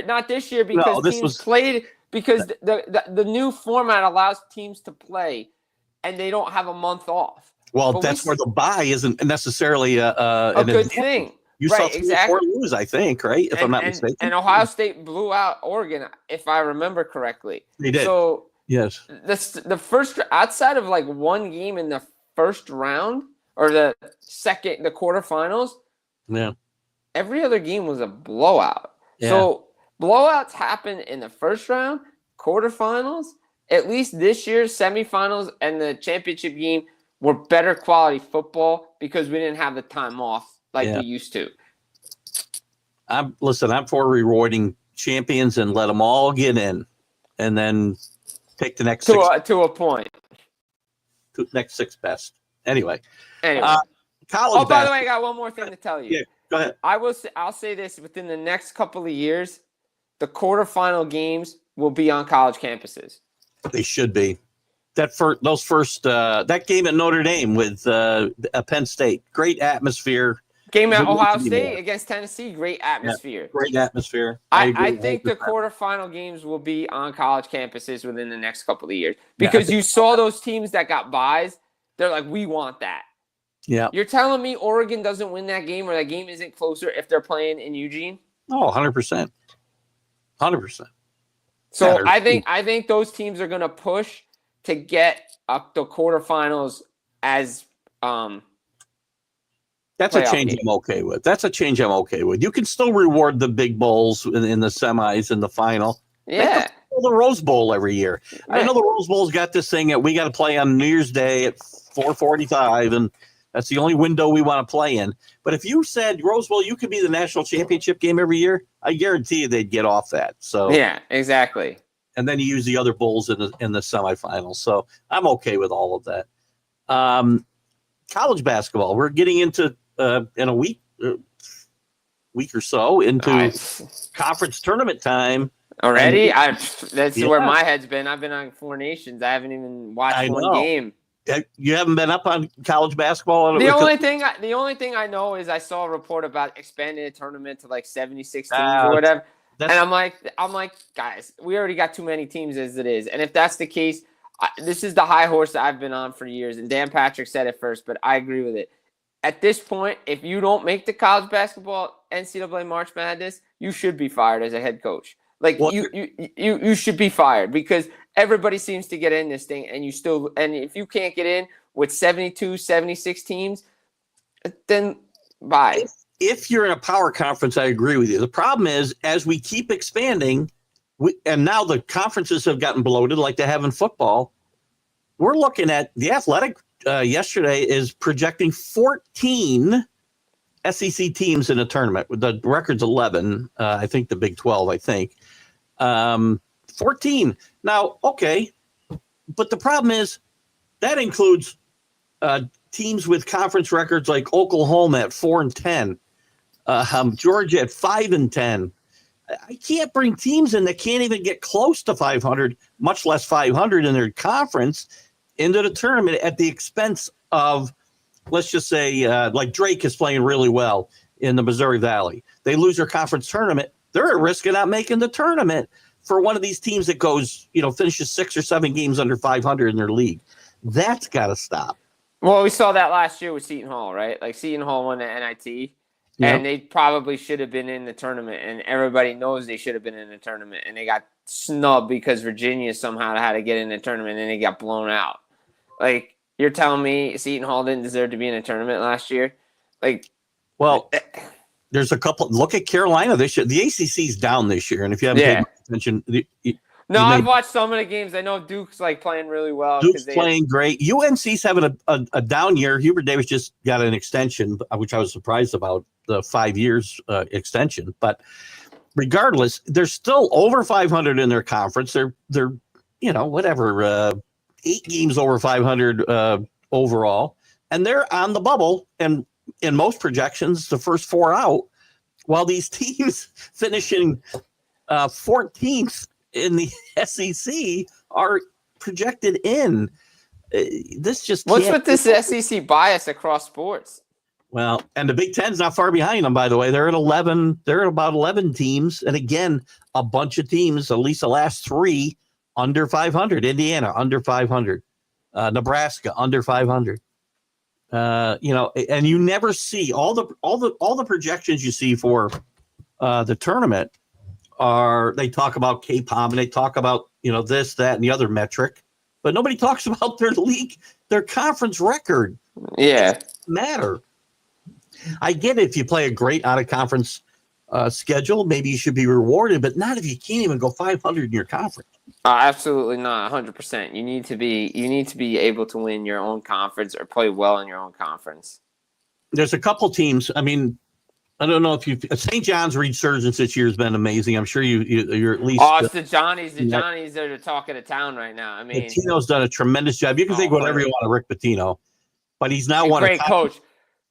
Not this year because teams played because the new format allows teams to play and they don't have a month off. Well, but that's where the bye isn't necessarily a good thing. You saw 3 or 4 lose, I think, right? If I'm not mistaken. And Ohio State blew out Oregon, if I remember correctly. They did. So yes, the first outside of like one game in the first round or the quarterfinals. Yeah. Every other game was a blowout. Yeah. So blowouts happen in the first round, quarterfinals. At least this year's semifinals and the championship game were better quality football because we didn't have the time off like we used to. I'm for rewarding champions and let them all get in, and then take the next to a point. Next 6 best. Anyway. College. By the way, I got one more thing to tell you. Yeah, go ahead. I'll say this: within the next couple of years, the quarterfinal games will be on college campuses. They should be. That game at Notre Dame with Penn State, great atmosphere. Game at Ohio State against Tennessee, great atmosphere. Yeah, great atmosphere. I think the quarterfinal games will be on college campuses within the next couple of years because you saw those teams that got byes. They're like, we want that. Yeah. You're telling me Oregon doesn't win that game or that game isn't closer if they're playing in Eugene? Oh, 100%. 100%. So I think those teams are going to push to get up the quarterfinals as that's a change I'm okay with. You can still reward the big bowls in the semis and the final. Yeah. The Rose Bowl every year. Yeah. I know the Rose Bowl's got this thing that we got to play on New Year's Day at 4:45, and that's the only window we want to play in. But if you said Rose Bowl, you could be the national championship game every year, I guarantee you they'd get off that. So yeah, exactly. And then you use the other bowls in the semifinals. So I'm okay with all of that. College basketball. We're getting into in a week or so into conference tournament time. Already? That's where my head's been. I've been on 4 Nations. I haven't even watched one game. You haven't been up on college basketball? The only thing I know is I saw a report about expanding the tournament to like 76 teams or whatever. And I'm like, guys, we already got too many teams as it is. And if that's the case, this is the high horse that I've been on for years. And Dan Patrick said it first, but I agree with it. At this point, if you don't make the college basketball NCAA March Madness, you should be fired as a head coach. Like you should be fired because everybody seems to get in this thing and if you can't get in with 72, 76 teams, then bye. If you're in a power conference, I agree with you. The problem is as we keep expanding, and now the conferences have gotten bloated like they have in football, we're looking at the Athletic yesterday is projecting 14 SEC teams in a tournament. The record's 11. I think the Big 12, 14. Now, okay. But the problem is that includes teams with conference records like Oklahoma at 4-10, Georgia at 5-10. I can't bring teams in that can't even get close to 500, much less 500 in their conference into the tournament at the expense of, let's just say, like Drake is playing really well in the Missouri Valley. They lose their conference tournament. They're at risk of not making the tournament for one of these teams that goes, finishes 6 or 7 games under 500 in their league. That's got to stop. Well, we saw that last year with Seton Hall, right? Like Seton Hall won the NIT, and they probably should have been in the tournament, and everybody knows they should have been in the tournament, and they got snubbed because Virginia somehow had to get in the tournament, and they got blown out. Like, you're telling me Seton Hall didn't deserve to be in a tournament last year? Like, well, there's a couple. Look at Carolina this year. The ACC's down this year, and if you haven't paid attention, I've watched some of the games. I know Duke's like playing really well. Duke's playing great. UNC's having a down year. Hubert Davis just got an extension, which I was surprised about, the 5 years extension. But regardless, they're still over 500 in their conference. They're 8 games over 500 overall, and they're on the bubble. And in most projections, the first 4 out, while these teams finishing 14th in the SEC are projected in. This just what's with this SEC bias across sports? Well, and the Big Ten's not far behind them, by the way. They're at 11. They're at about 11 teams, and again, a bunch of teams. At least the last 3 under 500. Indiana under 500. Nebraska under 500. And you never see all the projections you see for the tournament. They talk about K-POM and they talk about, this, that, and the other metric, but nobody talks about their league, their conference record. Yeah. It doesn't matter. I get it if you play a great out-of-conference schedule, maybe you should be rewarded, but not if you can't even go 500 in your conference. Absolutely not. 100%. You need to be able to win your own conference or play well in your own conference. There's a couple teams. I mean, I don't know if St. John's resurgence this year has been amazing. I'm sure you're at least. Oh, it's the Johnnies. The Johnnies are the talk of the town right now. I mean, Pitino's done a tremendous job. You can think whatever you want of Rick Pitino, but he's now won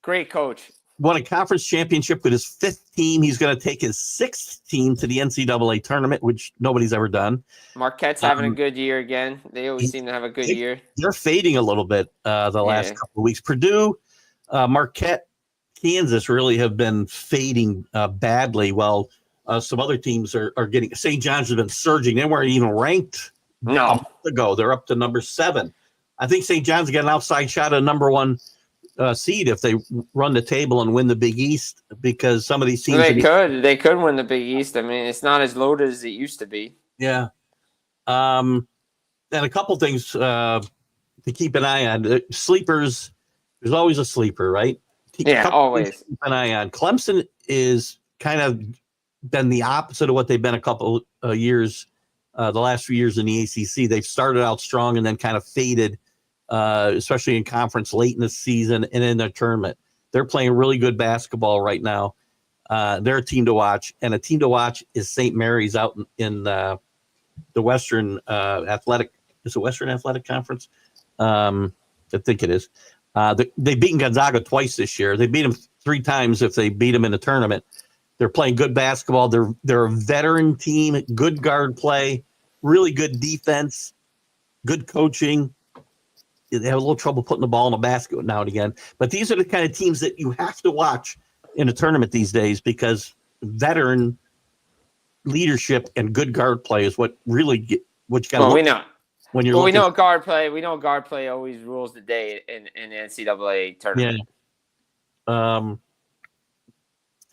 Great coach. Won a conference championship with his 5th team. He's going to take his 6th team to the NCAA tournament, which nobody's ever done. Marquette's having a good year again. They always seem to have a good year. They're fading a little bit the last couple of weeks. Purdue, Marquette, Kansas really have been fading badly, while some other teams are getting. St. John's has been surging. They weren't even ranked a month ago. They're up to number 7. I think St. John's got an outside shot at number 1 seed if they run the table and win the Big East, because some of these teams they could win the Big East. I mean, it's not as loaded as it used to be. Yeah. And a couple things to keep an eye on. Sleepers. There's always a sleeper, right? Always. Keep an eye on. Clemson is kind of been the opposite of what they've been a couple years, the last few years in the ACC. They've started out strong and then kind of faded, especially in conference late in the season and in their tournament. They're playing really good basketball right now. They're a team to watch, and a team to watch is St. Mary's out in the Western Athletic. Is it Western Athletic Conference? I think it is. They've beaten Gonzaga twice this year. They beat them 3 times if they beat them in the tournament. They're playing good basketball. They're a veteran team, good guard play, really good defense, good coaching. They have a little trouble putting the ball in the basket now and again. But these are the kind of teams that you have to watch in a tournament these days, because veteran leadership and good guard play is what really what you got to look. We know. When you're we know guard play. We know guard play always rules the day in the NCAA tournament. Yeah.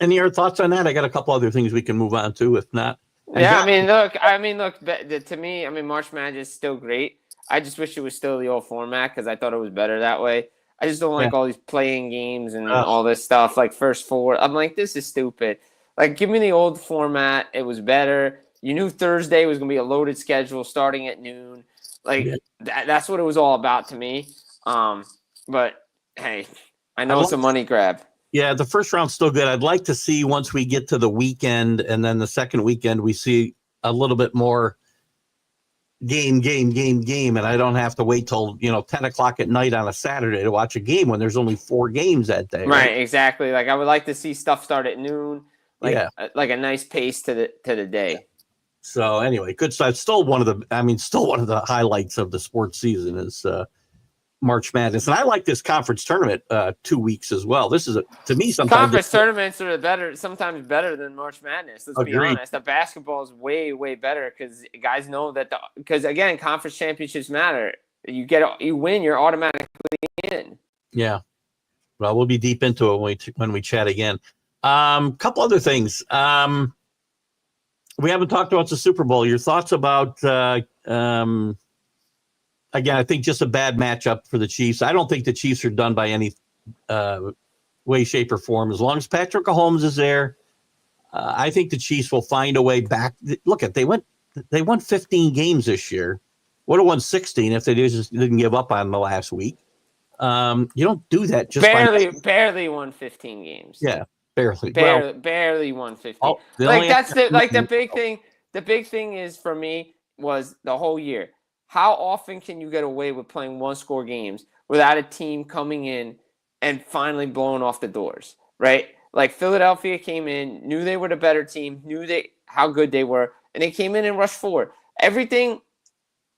Any other thoughts on that? I got a couple other things we can move on to. If not, look. To me, March Madness is still great. I just wish it was still the old format, because I thought it was better that way. I just don't like all these playing games and all this stuff, like first 4. I'm like, this is stupid. Like, give me the old format. It was better. You knew Thursday was going to be a loaded schedule starting at noon. Like, that's what it was all about to me. But, hey, I know it's a money grab. Yeah, the first round's still good. I'd like to see, once we get to the weekend and then the second weekend, we see a little bit more game, and I don't have to wait till 10 o'clock at night on a Saturday to watch a game when there's only 4 games that day. Right, exactly. Like, I would like to see stuff start at noon, like a nice pace to the day. So anyway, good stuff. Still one of the highlights of the sports season is March Madness, and I like this conference tournament 2 weeks as well. This is to me sometimes conference tournaments are sometimes better than March Madness. Let's be honest. The basketball is way better, because guys know that because again, conference championships matter. You win, you're automatically in. Yeah. Well, we'll be deep into it when we chat again. Couple other things. We haven't talked about the Super Bowl. Your thoughts about, again, I think just a bad matchup for the Chiefs. I don't think the Chiefs are done by any way, shape, or form. As long as Patrick Mahomes is there, I think the Chiefs will find a way back. Look, they won 15 games this year. Would have won 16 if they just didn't give up on the last week. You don't do that just barely won 15 games. Yeah, barely. Barely won 15. Oh, the big thing. The big thing is for me was the whole year. How often can you get away with playing one-score games without a team coming in and finally blowing off the doors, right? Like Philadelphia came in, knew they were the better team, knew how good they were, and they came in and rushed forward. Everything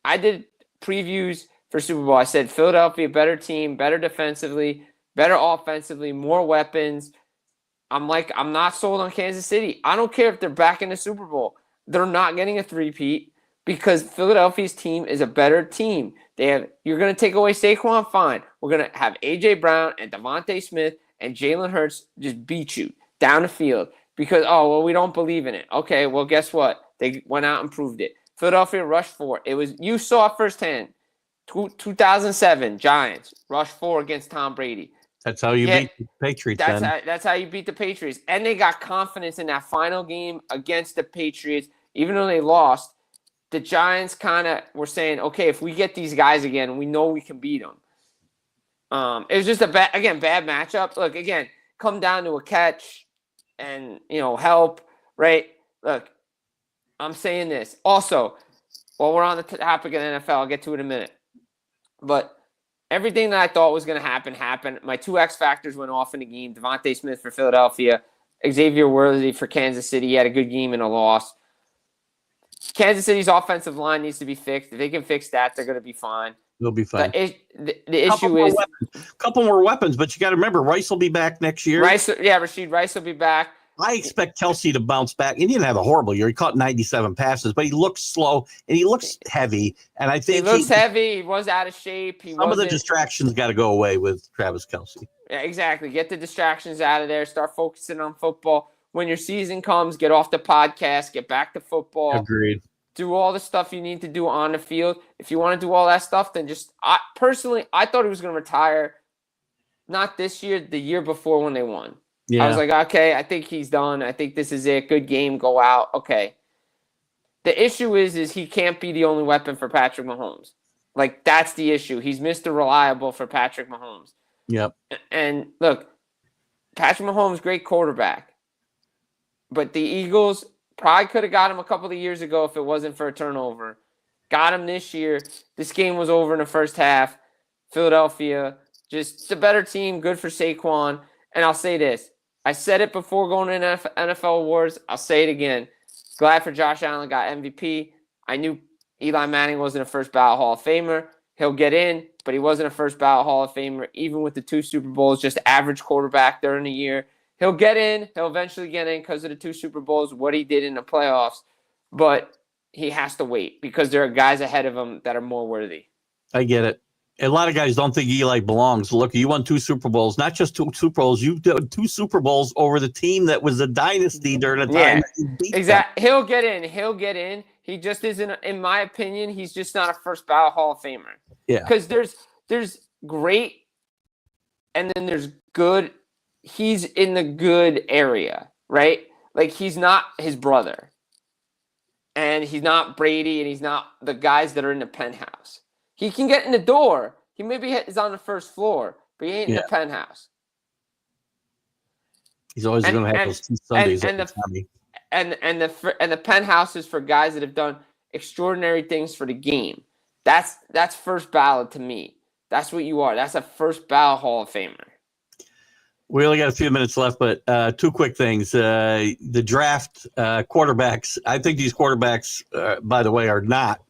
I did previews for Super Bowl, I said Philadelphia, better team, better defensively, better offensively, more weapons. I'm not sold on Kansas City. I don't care if they're back in the Super Bowl. They're not getting a three-peat because Philadelphia's team is a better team. You're going to take away Saquon, fine. We're going to have A.J. Brown and Devontae Smith and Jalen Hurts just beat you down the field because, we don't believe in it. Okay, well, guess what? They went out and proved it. Philadelphia rushed for it. You saw firsthand. 2007 Giants rushed 4 against Tom Brady. That's how you beat the Patriots. That's how you beat the Patriots. And they got confidence in that final game against the Patriots. Even though they lost, the Giants kind of were saying, okay, if we get these guys again, we know we can beat them. It was just a bad matchup. Look, again, come down to a catch and, help, right? Look, I'm saying this. Also, while we're on the topic of the NFL, I'll get to it in a minute. But everything that I thought was going to happen happened. My 2 X factors went off in the game. Devontae Smith for Philadelphia, Xavier Worthy for Kansas City. He had a good game and a loss. Kansas City's offensive line needs to be fixed. If they can fix that, they're going to be fine. They'll be fine. The issue is a couple more weapons, but you got to remember Rice will be back next year. Rashid Rice will be back. I expect Kelsey to bounce back. He didn't have a horrible year. He caught 97 passes, but he looks slow and he looks heavy. And I think he looks heavy. He was out of shape. Some of the distractions got to go away with Travis Kelsey. Yeah, exactly. Get the distractions out of there. Start focusing on football. When your season comes, get off the podcast. Get back to football. Agreed. Do all the stuff you need to do on the field. If you want to do all that stuff, then I thought he was going to retire. Not this year, the year before when they won. Yeah. I was like, okay, I think he's done. I think this is it. Good game. Go out. Okay. The issue is he can't be the only weapon for Patrick Mahomes. Like, that's the issue. He's Mr. Reliable for Patrick Mahomes. Yep. And look, Patrick Mahomes, great quarterback. But the Eagles probably could have got him a couple of years ago if it wasn't for a turnover. Got him this year. This game was over in the first half. Philadelphia, just a better team. Good for Saquon. And I'll say this. I said it before going to NFL Awards. I'll say it again. Glad for Josh Allen got MVP. I knew Eli Manning wasn't a first ballot Hall of Famer. He'll get in, but he wasn't a first ballot Hall of Famer, even with the 2 Super Bowls, just average quarterback during the year. He'll get in. He'll eventually get in because of the 2 Super Bowls, what he did in the playoffs. But he has to wait because there are guys ahead of him that are more worthy. I get it. A lot of guys don't think Eli belongs. Look, you won 2 Super Bowls, not just 2 Super Bowls. You did 2 Super Bowls over the team that was a dynasty during the time. Yeah, exactly. He'll get in. He just isn't, in my opinion, he's just not a first ballot Hall of Famer. Yeah. Because there's great and then there's good. He's in the good area, right? Like, he's not his brother. And he's not Brady, and he's not the guys that are in the penthouse. He can get in the door. He maybe is on the first floor, but he ain't in the penthouse. He's always going to have those 2 Sundays. And the penthouse is for guys that have done extraordinary things for the game. That's first ballot to me. That's what you are. That's a first ballot Hall of Famer. We only got a few minutes left, but 2 quick things. The draft quarterbacks. I think these quarterbacks, by the way, are not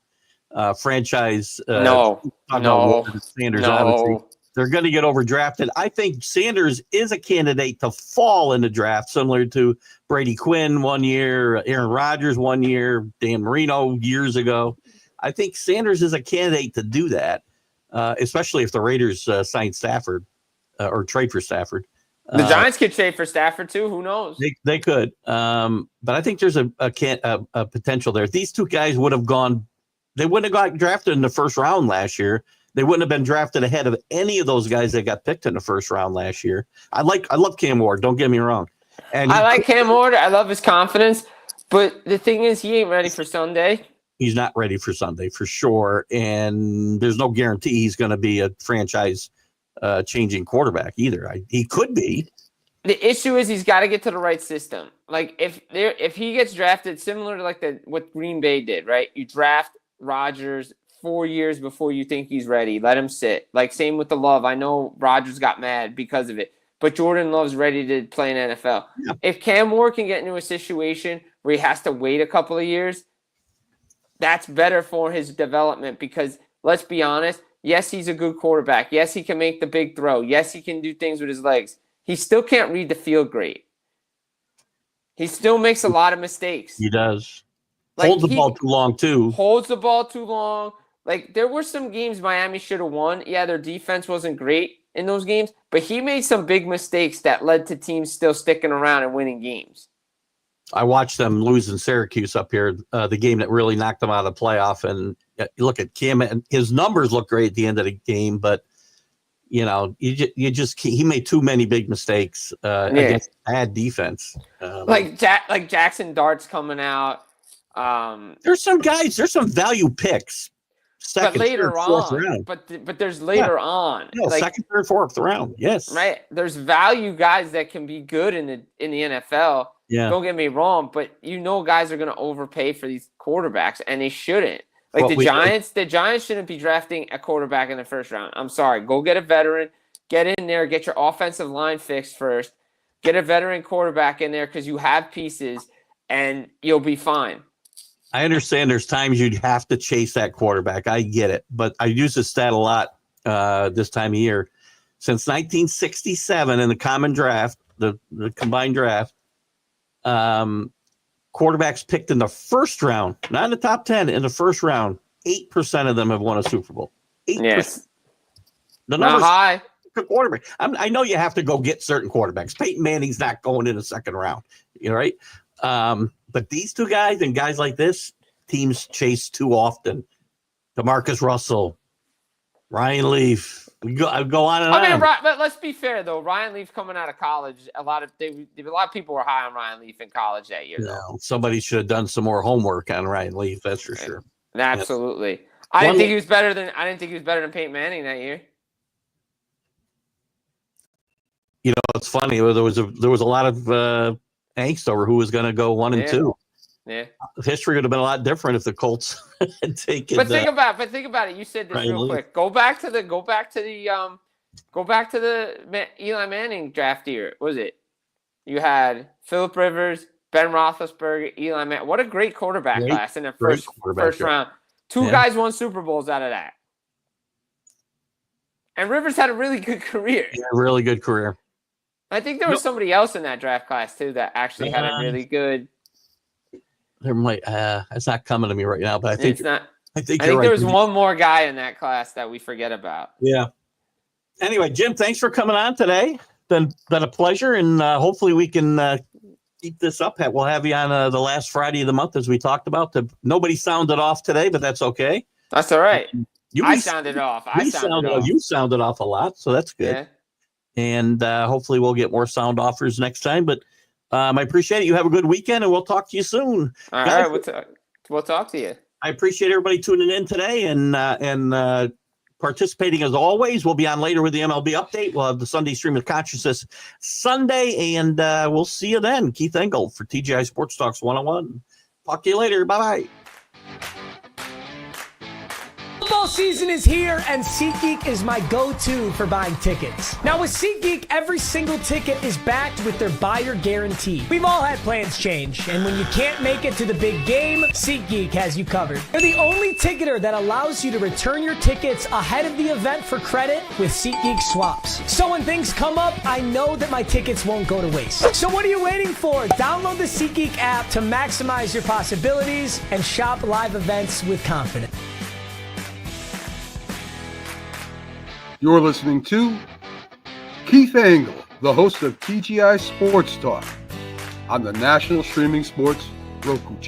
franchise. No. Sanders, obviously. They're going to get overdrafted. I think Sanders is a candidate to fall in the draft, similar to Brady Quinn 1 year, Aaron Rodgers 1 year, Dan Marino years ago. I think Sanders is a candidate to do that, especially if the Raiders sign Stafford. or trade for Stafford. The Giants could trade for Stafford too. Who knows? They could. But I think there's a potential there. If these two guys would have gone, they wouldn't have got drafted in the first round last year. They wouldn't have been drafted ahead of any of those guys that got picked in the first round last year. I love Cam Ward. Don't get me wrong. And I like Cam Ward. I love his confidence. But the thing is, he ain't ready for Sunday. He's not ready for Sunday for sure. And there's no guarantee he's going to be a franchise changing quarterback either. He could be. The issue is he's got to get to the right system. Like if he gets drafted similar to what Green Bay did, right? You draft Rodgers 4 years before you think he's ready. Let him sit. Like same with the Love. I know Rodgers got mad because of it, but Jordan Love's ready to play in NFL. Yeah. If Cam Ward can get into a situation where he has to wait a couple of years, that's better for his development because let's be honest, yes, he's a good quarterback. Yes, he can make the big throw. Yes, he can do things with his legs. He still can't read the field great. He still makes a lot of mistakes. He does. Holds the ball too long, too. Holds the ball too long. Like, there were some games Miami should have won. Yeah, their defense wasn't great in those games, but he made some big mistakes that led to teams still sticking around and winning games. I watched them lose in Syracuse up here, the game that really knocked them out of the playoff. And you look at Cam, and his numbers look great at the end of the game, but you know, he made too many big mistakes against bad defense. Like Jackson Dart's coming out. There's some value picks. Second, but later third, fourth on, round. but there's later on. No, second, third, fourth round. Yes, right. There's value guys that can be good in the NFL. Yeah. Don't get me wrong, but guys are going to overpay for these quarterbacks, and they shouldn't. Like the Giants shouldn't be drafting a quarterback in the first round. I'm sorry. Go get a veteran. Get in there. Get your offensive line fixed first. Get a veteran quarterback in there because you have pieces, and you'll be fine. I understand there's times you'd have to chase that quarterback. I get it. But I use this stat a lot this time of year. Since 1967 in the common draft, the combined draft, quarterbacks picked in the first round, not in the top 10, in the first round, 8% of them have won a Super Bowl. 8%. Yes. The number's not high. Quarterback. I know you have to go get certain quarterbacks. Peyton Manning's not going in the second round. You know, right? But these two guys and guys like this, teams chase too often. DeMarcus Russell, Ryan Leaf. Go on and on. I mean, but let's be fair though. Ryan Leaf coming out of college, a lot of people were high on Ryan Leaf in college that year. No, somebody should have done some more homework on Ryan Leaf. That's for sure. Absolutely. Yes. I didn't think he was better than Peyton Manning that year. You know, it's funny. There was a lot of angst over who was going to go 1 and 2. Yeah, history would have been a lot different if the Colts had taken. But think about it. You said this real quick. Go back to the Eli Manning draft year. What was it? You had Phillip Rivers, Ben Roethlisberger, Eli Manning. What a great quarterback class in the first round. Two guys won Super Bowls out of that. And Rivers had a really good career. Yeah, really good career. I think there was somebody else in that draft class too that actually had a really good. There might. It's not coming to me right now, but I think it's not. I think there was one more guy in that class that we forget about. Yeah. Anyway, Jim, thanks for coming on today. Been a pleasure, and hopefully we can keep this up. We'll have you on the last Friday of the month, as we talked about. Nobody sounded off today, but that's okay. That's all right. I sounded off. You sounded off a lot, so that's good. Yeah. And hopefully we'll get more sound offers next time. But I appreciate it. You have a good weekend, and we'll talk to you soon. All right, we'll talk to you. I appreciate everybody tuning in today and participating as always. We'll be on later with the MLB update. We'll have the Sunday Stream of Consciousness Sunday, and we'll see you then. Keith Engle for TGI Sports Talks 101. Talk to you later. Bye-bye. Football season is here, and SeatGeek is my go-to for buying tickets. Now with SeatGeek, every single ticket is backed with their buyer guarantee. We've all had plans change, and when you can't make it to the big game, SeatGeek has you covered. They're the only ticketer that allows you to return your tickets ahead of the event for credit with SeatGeek swaps. So when things come up, I know that my tickets won't go to waste. So what are you waiting for? Download the SeatGeek app to maximize your possibilities and shop live events with confidence. You're listening to Keith Engle, the host of TGI Sports Talk on the National Streaming Sports Roku channel.